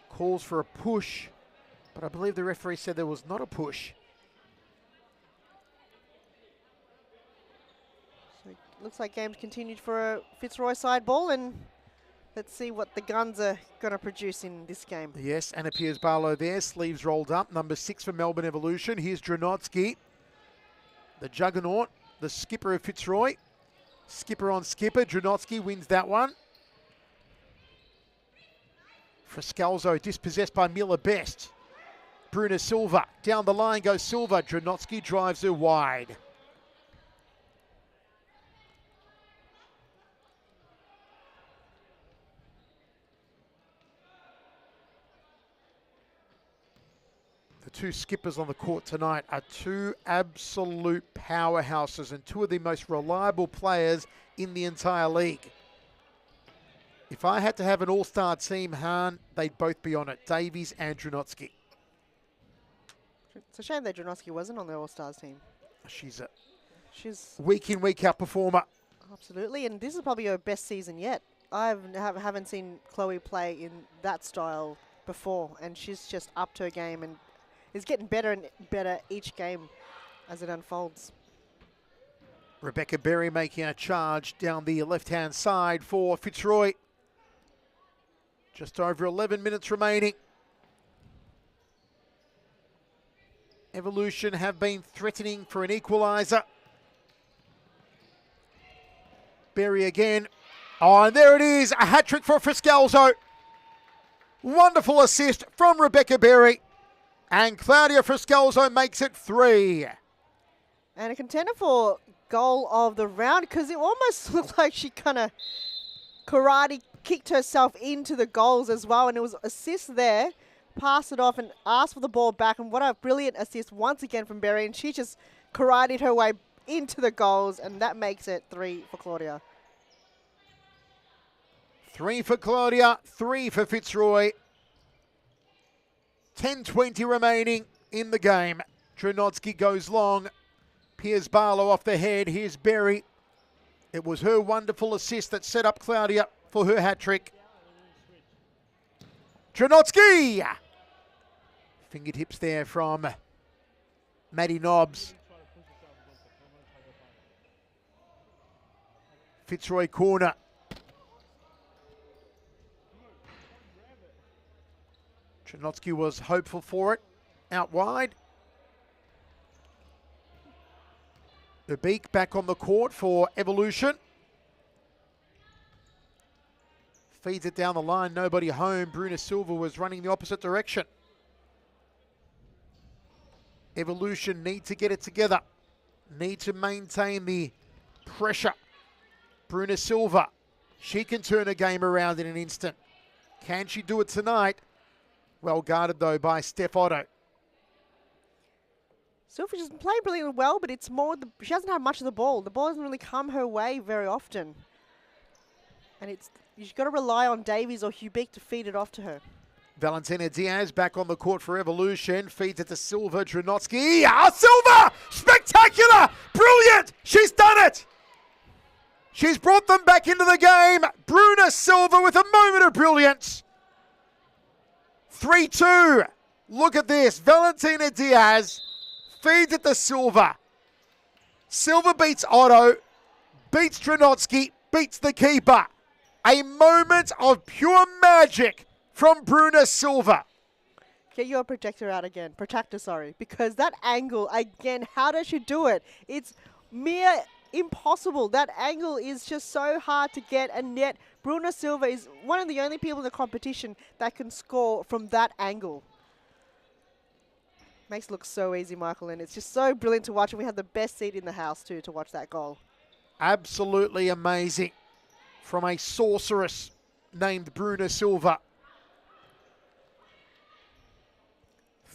[SPEAKER 1] Calls for a push, but I believe the referee said there was not a push.
[SPEAKER 2] So it looks like game's continued for a Fitzroy side ball, and let's see what the Guns are going to produce in this game.
[SPEAKER 1] Yes, Anna Piers-Barlow there, sleeves rolled up. Number 6 for Melbourne Evolution. Here's Dranotsky, the juggernaut, the skipper of Fitzroy. Skipper on skipper. Dranotsky wins that one. Frascalzo dispossessed by Miller Best. Bruna Silva. Down the line goes Silva. Dranotsky drives her wide. The 2 skippers on the court tonight are 2 absolute powerhouses and 2 of the most reliable players in the entire league. If I had to have an all-star team, Han, they'd both be on it. Davies and Dranotsky.
[SPEAKER 2] It's a shame that Dranotsky wasn't on the All-Stars team.
[SPEAKER 1] She's
[SPEAKER 2] She's
[SPEAKER 1] week in, week out performer.
[SPEAKER 2] absolutely, and this is probably her best season yet. I haven't seen Chloe play in that style before, and she's just upped her game and is getting better and better each game as it unfolds.
[SPEAKER 1] Rebecca Berry making a charge down the left-hand side for Fitzroy. Just over 11 minutes remaining. Evolution have been threatening for an equaliser. Berry again. Oh, and there it is, a hat-trick for Frascalzo. Wonderful assist from Rebecca Berry. And Claudia Frascalzo makes it 3.
[SPEAKER 2] And a contender for goal of the round, because it almost looked like she kind of karate kicked herself into the goals as well, and it was assist there, passed it off and asked for the ball back, and what a brilliant assist once again from Berry, and she just karateed her way into the goals, and that makes it 3 for Claudia.
[SPEAKER 1] 3 for Claudia, 3 for Fitzroy. 10:20 remaining in the game. Dranotsky goes long. Piers-Barlow off the head. Here's Berry. It was her wonderful assist that set up Claudia for her hat-trick. Dranotsky! Fingertips there from Maddie Nobbs. Fitzroy corner. Dranotsky was hopeful for it. Out wide. Ubeek back on the court for Evolution. Feeds it down the line, nobody home. Bruna Silva was running the opposite direction. Evolution need to get it together. Need to maintain the pressure. Bruna Silva, she can turn a game around in an instant. Can she do it tonight? Well guarded though by Steph Otto.
[SPEAKER 2] Silva has been playing brilliantly well, but it's more, she hasn't had much of the ball. The ball doesn't really come her way very often. And you've got to rely on Davies or Hubeek to feed it off to her.
[SPEAKER 1] Valentina Diaz back on the court for Evolution. Feeds it to Silva. Dranotsky. Ah, Silva! Spectacular! Brilliant! She's done it! She's brought them back into the game. Bruna Silva with a moment of brilliance. 3-2. Look at this. Valentina Diaz feeds it to Silva. Silva beats Otto, beats Dranotsky, beats the keeper. A moment of pure magic from Bruna Silva.
[SPEAKER 2] Get your protractor, sorry, because that angle, again, how does she do it? It's mere impossible. That angle is just so hard to get, and yet Bruna Silva is one of the only people in the competition that can score from that angle. Makes it look so easy, Michael, and it's just so brilliant to watch, and we had the best seat in the house, too, to watch that goal.
[SPEAKER 1] Absolutely amazing from a sorceress named Bruna Silva.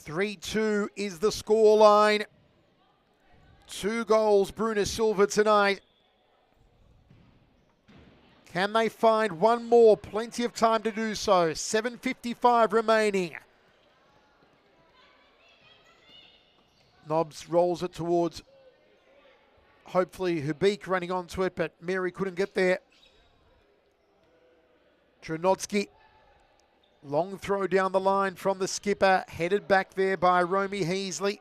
[SPEAKER 1] 3-2 is the scoreline. 2 goals, Bruna Silva tonight. Can they find one more? Plenty of time to do so. 7:55 remaining. Nobbs rolls it towards, hopefully, Hubik running onto it, but Mary couldn't get there. Trenotsky, long throw down the line from the skipper, headed back there by Romy Heasley.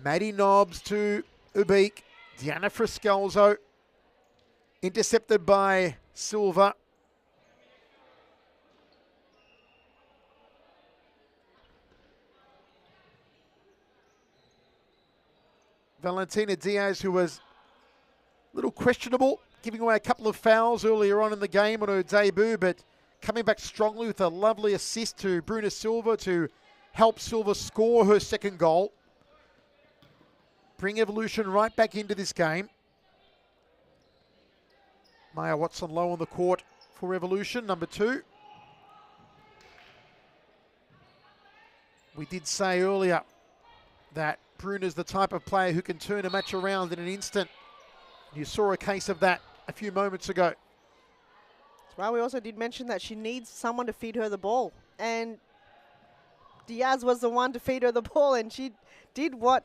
[SPEAKER 1] Maddie Nobbs to Ubik. Diana Friscalzo, intercepted by Silva. Valentina Diaz, who was a little questionable, giving away a couple of fouls earlier on in the game on her debut, but coming back strongly with a lovely assist to Bruna Silva to help Silva score her second goal. Bring Evolution right back into this game. Maya Watson low on the court for Evolution, number 2. We did say earlier that Bruna's the type of player who can turn a match around in an instant. You saw a case of that a few moments ago.
[SPEAKER 2] That's why we also did mention that she needs someone to feed her the ball. And Diaz was the one to feed her the ball, and she did what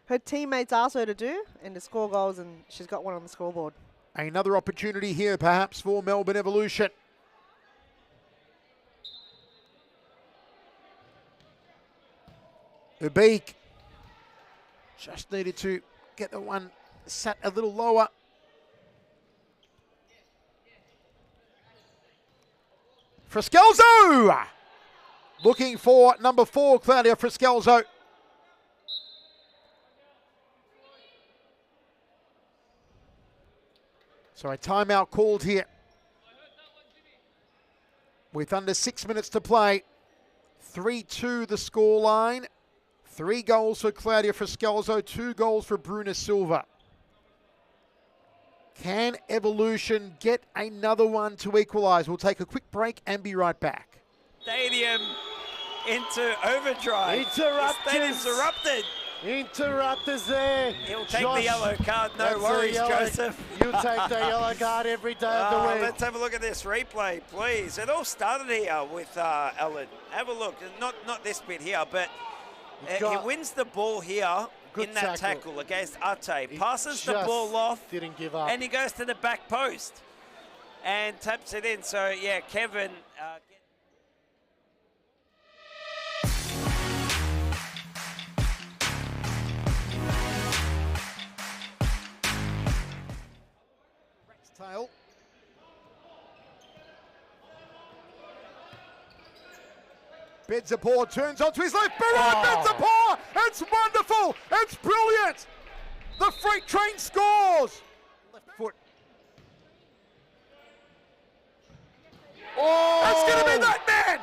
[SPEAKER 2] her teammates asked her to do, and to score goals, and she's got one on the scoreboard.
[SPEAKER 1] Another opportunity here, perhaps, for Melbourne Evolution. Ubik just needed to get the one sat a little lower. Friscalzo! Looking for number 4, Claudia Friscalzo. So a timeout called here. With under 6 minutes to play. 3-2 the scoreline. 3 goals for Claudia Friscalzo, 2 goals for Bruna Silva. Can Evolution get another one to equalise? We'll take a quick break and be right back.
[SPEAKER 4] Stadium into overdrive. Stadium's erupted.
[SPEAKER 3] Interrupters there.
[SPEAKER 4] He'll take the yellow card, no worries, Joseph.
[SPEAKER 3] You take the yellow card every day of the week.
[SPEAKER 4] Let's have a look at this replay, please. It all started here with Ellen. Have a look. Not this bit here, but he wins the ball here in that tackle against Ate. Passes the ball off.
[SPEAKER 3] Didn't give up.
[SPEAKER 4] And he goes to the back post and taps it in. So, yeah, Kevin...
[SPEAKER 1] Tail. Bedzapor turns onto his left. Bedzapor! It's wonderful! It's brilliant! The freight train scores! Left foot. Oh! It's going to be that man!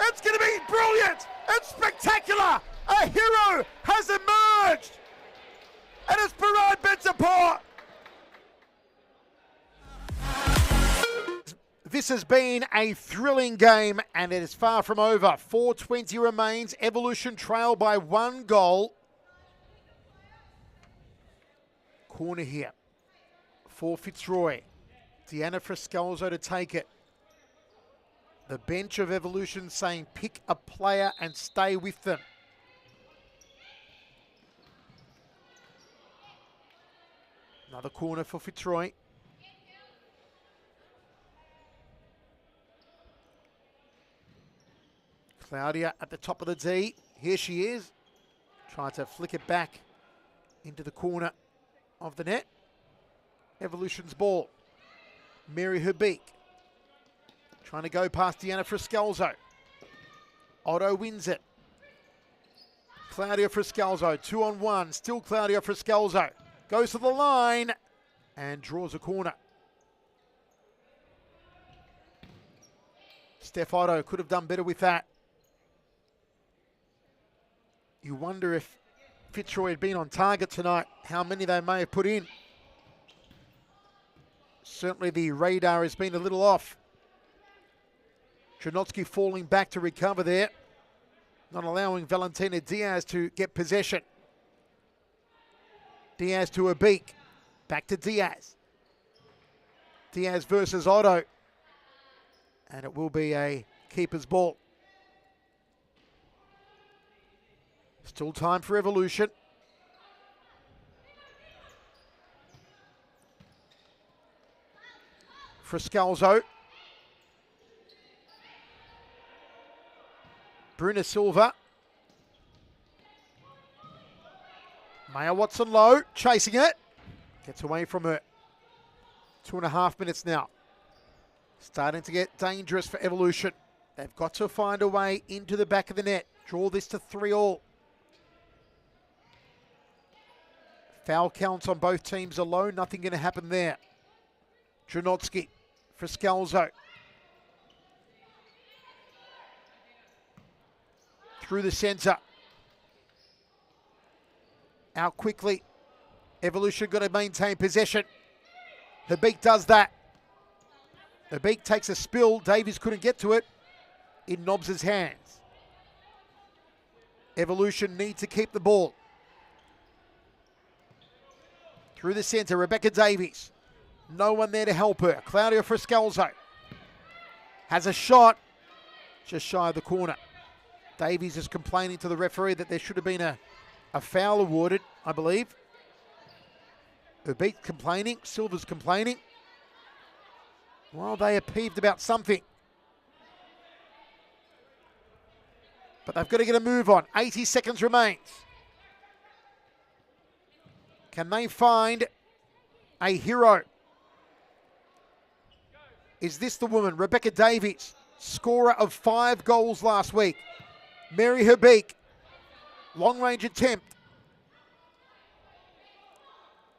[SPEAKER 1] It's going to be brilliant! It's spectacular! A hero has emerged! And it's Parade Bedzapor! This has been a thrilling game, and it is far from over. 4:20 remains. Evolution trail by 1 goal. Corner here for Fitzroy. Diana Friscalzo to take it. The bench of Evolution saying pick a player and stay with them. Another corner for Fitzroy. Claudia at the top of the D. Here she is. Trying to flick it back into the corner of the net. Evolution's ball. Mary Hubik. Trying to go past Diana Friscalzo. Otto wins it. Claudia Friscalzo, 2-on-1. Still Claudia Friscalzo. Goes to the line and draws a corner. Steph Otto could have done better with that. You wonder if Fitzroy had been on target tonight, how many they may have put in. Certainly the radar has been a little off. Trenotsky falling back to recover there. not allowing Valentina Diaz to get possession. Diaz to Abik. Back to Diaz. Diaz versus Otto. And it will be a keeper's ball. Still time for evolution. Friscalzo. Bruna Silva. Maya Watson low, chasing it. Gets away from her. 2.5 minutes now. Starting to get dangerous for Evolution. They've got to find a way into the back of the net. Draw this to 3-all. Foul counts on both teams are low. Nothing going to happen there. Dranotsky. Friscalzo. Through the centre. Out quickly. Evolution got to maintain possession. Habik does that. Habik takes a spill. Davies couldn't get to it. In Nobbs' hands. Evolution need to keep the ball. Through the centre, Rebecca Davies. No one there to help her. Claudia Friscalzo has a shot. Just shy of the corner. Davies is complaining to the referee that there should have been a foul awarded, I believe. Habik complaining. Silva's complaining. Well, they are peeved about something. But they've got to get a move on. 80 seconds remains. Can they find a hero? Is this the woman? Rebecca Davies, scorer of 5 goals last week. Mary Habik, long range attempt.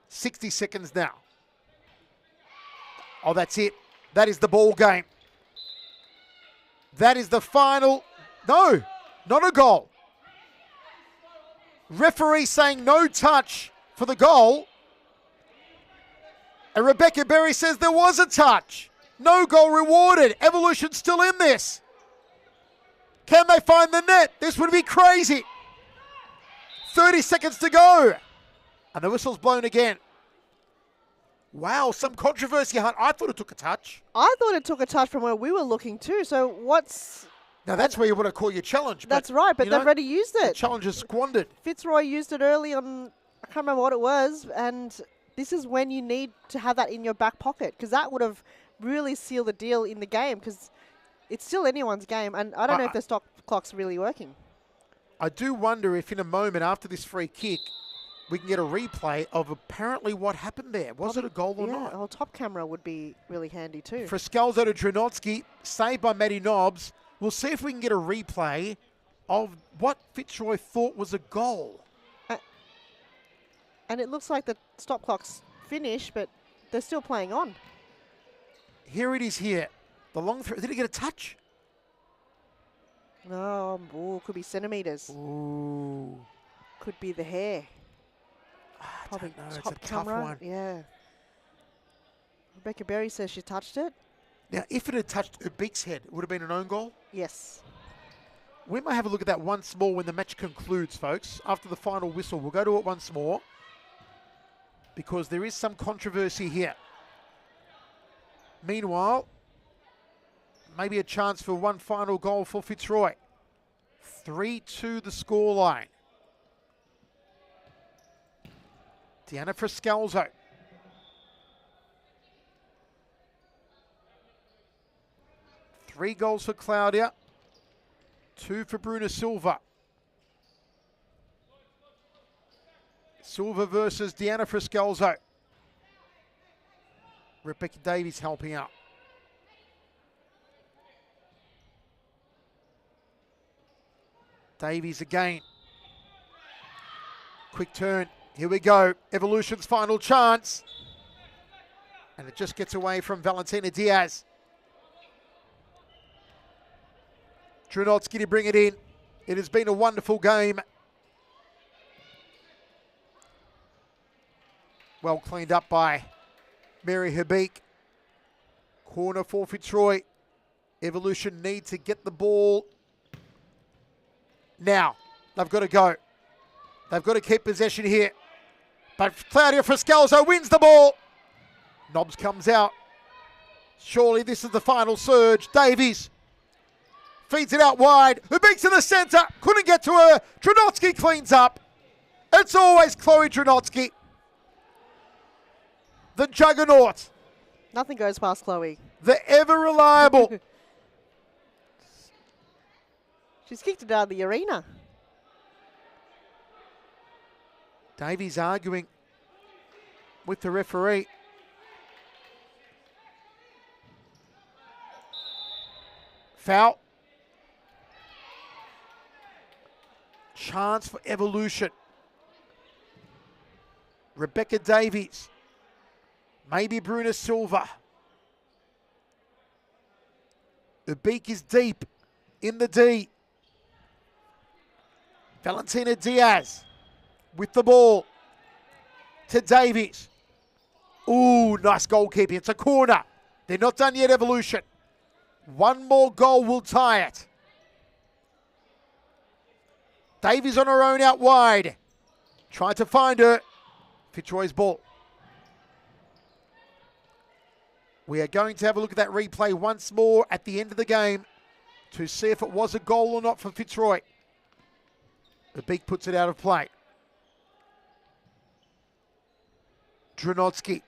[SPEAKER 1] 60 seconds now. Oh, that's it. That is the ball game. That is the final. No, not a goal. Referee saying no touch for the goal. And Rebecca Berry says there was a touch. No goal rewarded. Evolution still in this. Can they find the net? This would be crazy. 30 seconds to go. And the whistle's blown again. Wow, some controversy, Hunt. I thought it took a touch.
[SPEAKER 2] I thought it took a touch from where we were looking too. So what's...
[SPEAKER 1] Now that's where you want to call your challenge.
[SPEAKER 2] That's right, but they've already used it.
[SPEAKER 1] The challenge is squandered.
[SPEAKER 2] Fitzroy used it early on, I can't remember what it was, and this is when you need to have that in your back pocket, because that would have really sealed the deal in the game, because it's still anyone's game, and I don't know if the stop clock's really working.
[SPEAKER 1] I do wonder if in a moment after this free kick, we can get a replay of apparently what happened there. Was it a goal or not?
[SPEAKER 2] Well, top camera would be really handy too.
[SPEAKER 1] Friscalzo to Dranotsky, saved by Maddie Nobbs. We'll see if we can get a replay of what Fitzroy thought was a goal.
[SPEAKER 2] And it looks like the stop clock's finished, but they're still playing on.
[SPEAKER 1] Here it is here. The long throw. Did he get a touch?
[SPEAKER 2] No, could be centimetres.
[SPEAKER 1] Ooh.
[SPEAKER 2] Could be the hair.
[SPEAKER 1] Probably
[SPEAKER 2] Top
[SPEAKER 1] it's a tough
[SPEAKER 2] camera.
[SPEAKER 1] one.
[SPEAKER 2] Yeah. Rebecca Berry says she touched it.
[SPEAKER 1] Now, if it had touched Ubik's head, it would have been an own goal?
[SPEAKER 2] Yes.
[SPEAKER 1] We might have a look at that once more when the match concludes, folks. After the final whistle, we'll go to it once more, because there is some controversy here. Meanwhile, maybe a chance for one final goal for Fitzroy. 3-2 the scoreline. Deanna Friscalzo. Three goals for Claudia. 2 for Bruna Silva. Silva versus Deanna Friscalzo. Rebecca Davies helping out. Davies again. Quick turn. Here we go. Evolution's final chance. And it just gets away from Valentina Diaz. Dranotsky to bring it in. It has been a wonderful game. Well cleaned up by Mary Habik. Corner for Fitzroy. Evolution need to get the ball Now, they've got to go. They've got to keep possession here. But Claudia Friscalzo wins the ball. Nobbs comes out. Surely this is the final surge. Davies feeds it out wide. Ubik to the centre. Couldn't get to her. Dranotsky cleans up. It's always Chloe Dranotsky, the juggernaut.
[SPEAKER 2] Nothing goes past Chloe.
[SPEAKER 1] The ever reliable.
[SPEAKER 2] She's kicked it out of the arena.
[SPEAKER 1] Davies arguing with the referee. Foul. Chance for evolution. Rebecca Davies. Maybe Bruna Silva. Ubik is deep in the D. Valentina Diaz with the ball to Davies. Ooh, nice goalkeeping. It's a corner. They're not done yet, Evolution. One more goal will tie it. Davies on her own out wide. Trying to find her. Fitzroy's ball. We are going to have a look at that replay once more at the end of the game to see if it was a goal or not for Fitzroy. The Beak puts it out of play. Dranotsky,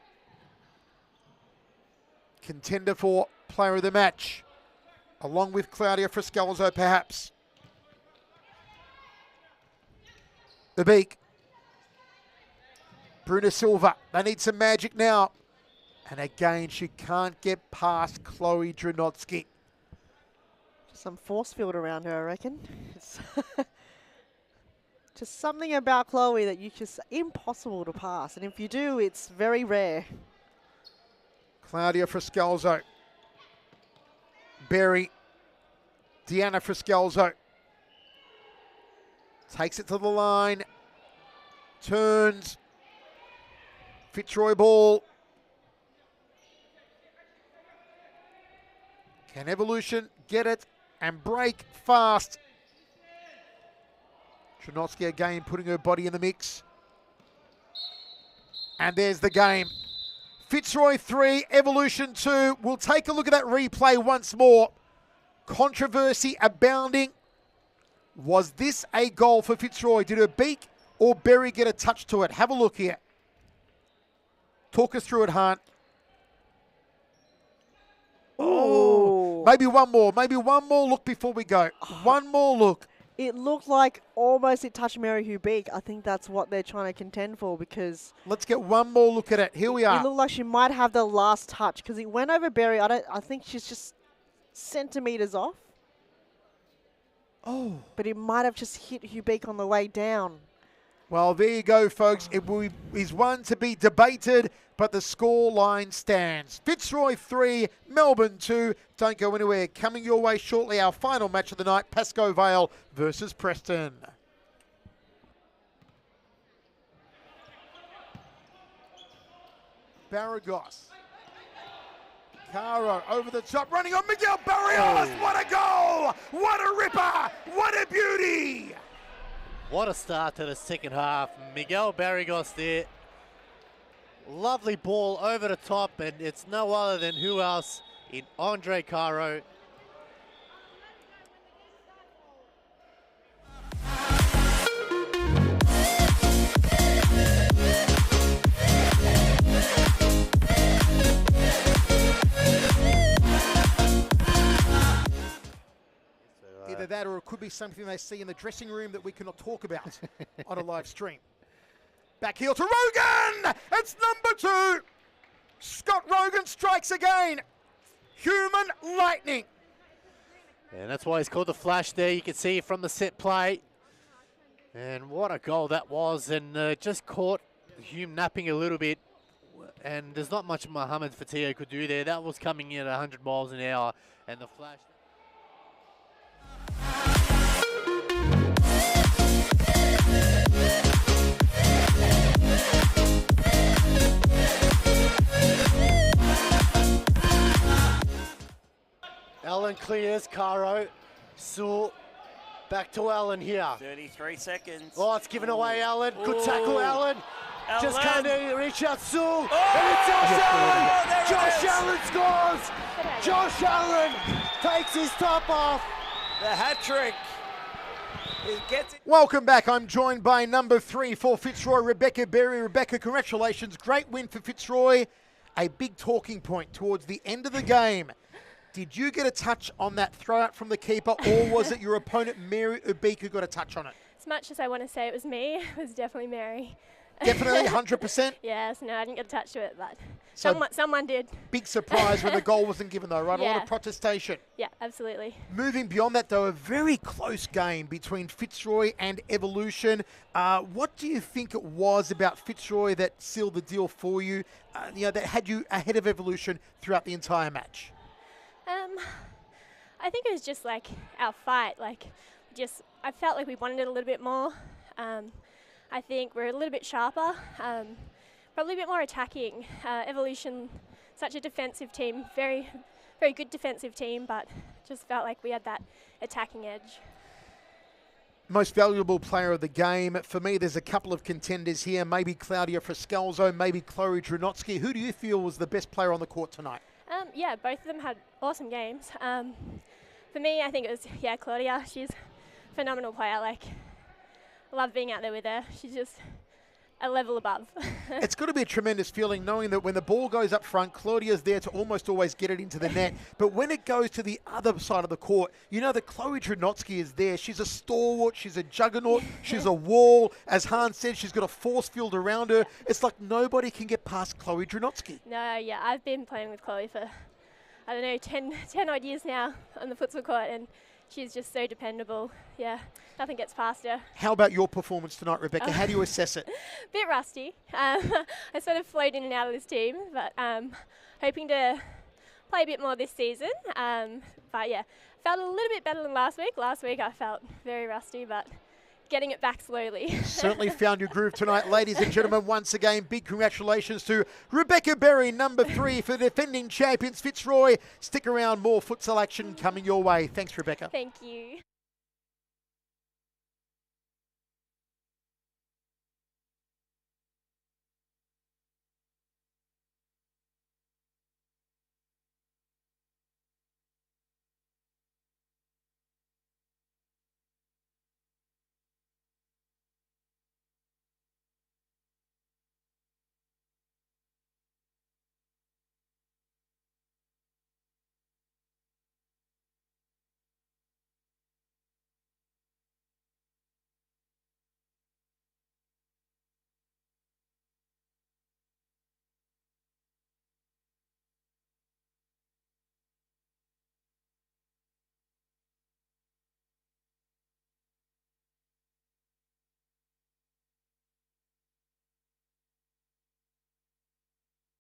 [SPEAKER 1] contender for player of the match, along with Claudia Friscalzo perhaps. The Beak. Bruna Silva, they need some magic now. And again, she can't get past Chloe Dranotsky.
[SPEAKER 2] Some force field around her, I reckon. It's just something about Chloe that you just impossible to pass. And if you do, it's very rare.
[SPEAKER 1] Claudia Friscalzo. Berry. Deanna Friscalzo. Takes it to the line. Turns. Fitzroy ball. Can Evolution get it and break fast? Dranotsky again putting her body in the mix. And there's the game. Fitzroy 3, Evolution 2. We'll take a look at that replay once more. Controversy abounding. Was this a goal for Fitzroy? Did her beak or Berry get a touch to it? Have a look here. Talk us through it, Hunt. Oh, maybe one more look before we go. One more look.
[SPEAKER 2] It looked like almost it touched Mary Hubeek. I think that's what they're trying to contend for because...
[SPEAKER 1] Let's get one more look at it. Here we are.
[SPEAKER 2] It looked like she might have the last touch because it went over Berry. I think she's just centimetres off.
[SPEAKER 1] Oh.
[SPEAKER 2] But it might have just hit Hubeek on the way down.
[SPEAKER 1] Well, there you go, folks. It is one to be debated, but the score line stands. Fitzroy 3, Melbourne 2. Don't go anywhere. Coming your way shortly, our final match of the night, Pascoe Vale versus Preston. Barragos. Caro over the top, running on Miguel Barrios.
[SPEAKER 3] Oh.
[SPEAKER 1] What a goal! What a ripper! What a beauty!
[SPEAKER 3] What a start to the second half. Miguel Barragos there. Lovely ball over the top, and it's no other than who else in Andre Caro.
[SPEAKER 1] Either that or it could be something they see in the dressing room that we cannot talk about on a live stream. Back heel to Rogan! It's number 2! Scott Rogan strikes again. Human lightning.
[SPEAKER 3] And that's why he's called the flash there. You can see from the set play. And what a goal that was. And just caught Hume napping a little bit. And there's not much Mohamed Fatia could do there. That was coming in at 100 miles an hour. And the flash... Ellen clears, Caro, Sewell, Back to Allen here.
[SPEAKER 4] 33 seconds.
[SPEAKER 3] Oh, it's given away, Allen. Good tackle, Allen. Just can't reach out, Sue. And it's Josh Allen. Josh Allen scores. Josh Allen takes his top off.
[SPEAKER 4] The hat trick.
[SPEAKER 1] Welcome back. I'm joined by number 3 for Fitzroy, Rebecca Berry. Rebecca, congratulations. Great win for Fitzroy. A big talking point towards the end of the game. Did you get a touch on that throw out from the keeper, or was it your opponent, Mary Ubik, who got a touch on it?
[SPEAKER 5] As much as I want to say it was me, it was definitely Mary. Definitely,
[SPEAKER 1] 100%?
[SPEAKER 5] Yes, no, I didn't get a touch to it, but
[SPEAKER 1] so
[SPEAKER 5] someone did.
[SPEAKER 1] Big surprise when the goal wasn't given, though, right?
[SPEAKER 5] Yeah.
[SPEAKER 1] A lot of protestation.
[SPEAKER 5] Yeah, absolutely.
[SPEAKER 1] Moving beyond that, though, a very close game between Fitzroy and Evolution. What do you think it was about Fitzroy that sealed the deal for you, that had you ahead of Evolution throughout the entire match?
[SPEAKER 5] I think it was just like our fight. I felt like we wanted it a little bit more. I think we're a little bit sharper, probably a bit more attacking. Evolution, such a defensive team, very, very good defensive team, but just felt like we had that attacking edge.
[SPEAKER 1] Most valuable player of the game. For me, there's a couple of contenders here. Maybe Claudia Frascalzo, maybe Chloe Drunotsky. Who do you feel was the best player on the court tonight?
[SPEAKER 5] Yeah, both of them had awesome games. For me, I think it was, Claudia. She's a phenomenal player. I love being out there with her. She's just a level above.
[SPEAKER 1] It's got to be a tremendous feeling knowing that when the ball goes up front, Claudia's there to almost always get it into the net. But when it goes to the other side of the court, you know that Chloe Drunotsky is there. She's a stalwart. She's a juggernaut. She's a wall. As Hans said, she's got a force field around her. It's like nobody can get past Chloe Drunotsky.
[SPEAKER 5] No, yeah, I've been playing with Chloe for, 10 odd years now on the futsal court, and she's just so dependable. Yeah, nothing gets past her.
[SPEAKER 1] How about your performance tonight, Rebecca? How do you assess it?
[SPEAKER 5] Bit rusty. I sort of flowed in and out of this team, but hoping to play a bit more this season. But yeah, felt a little bit better than last week. Last week I felt very rusty, but getting it back slowly.
[SPEAKER 1] Certainly found your groove tonight, ladies and gentlemen. Once again, big congratulations to Rebecca Berry, number 3 for the defending champions Fitzroy. Stick around, more futsal action coming your way. Thanks, Rebecca.
[SPEAKER 5] Thank you.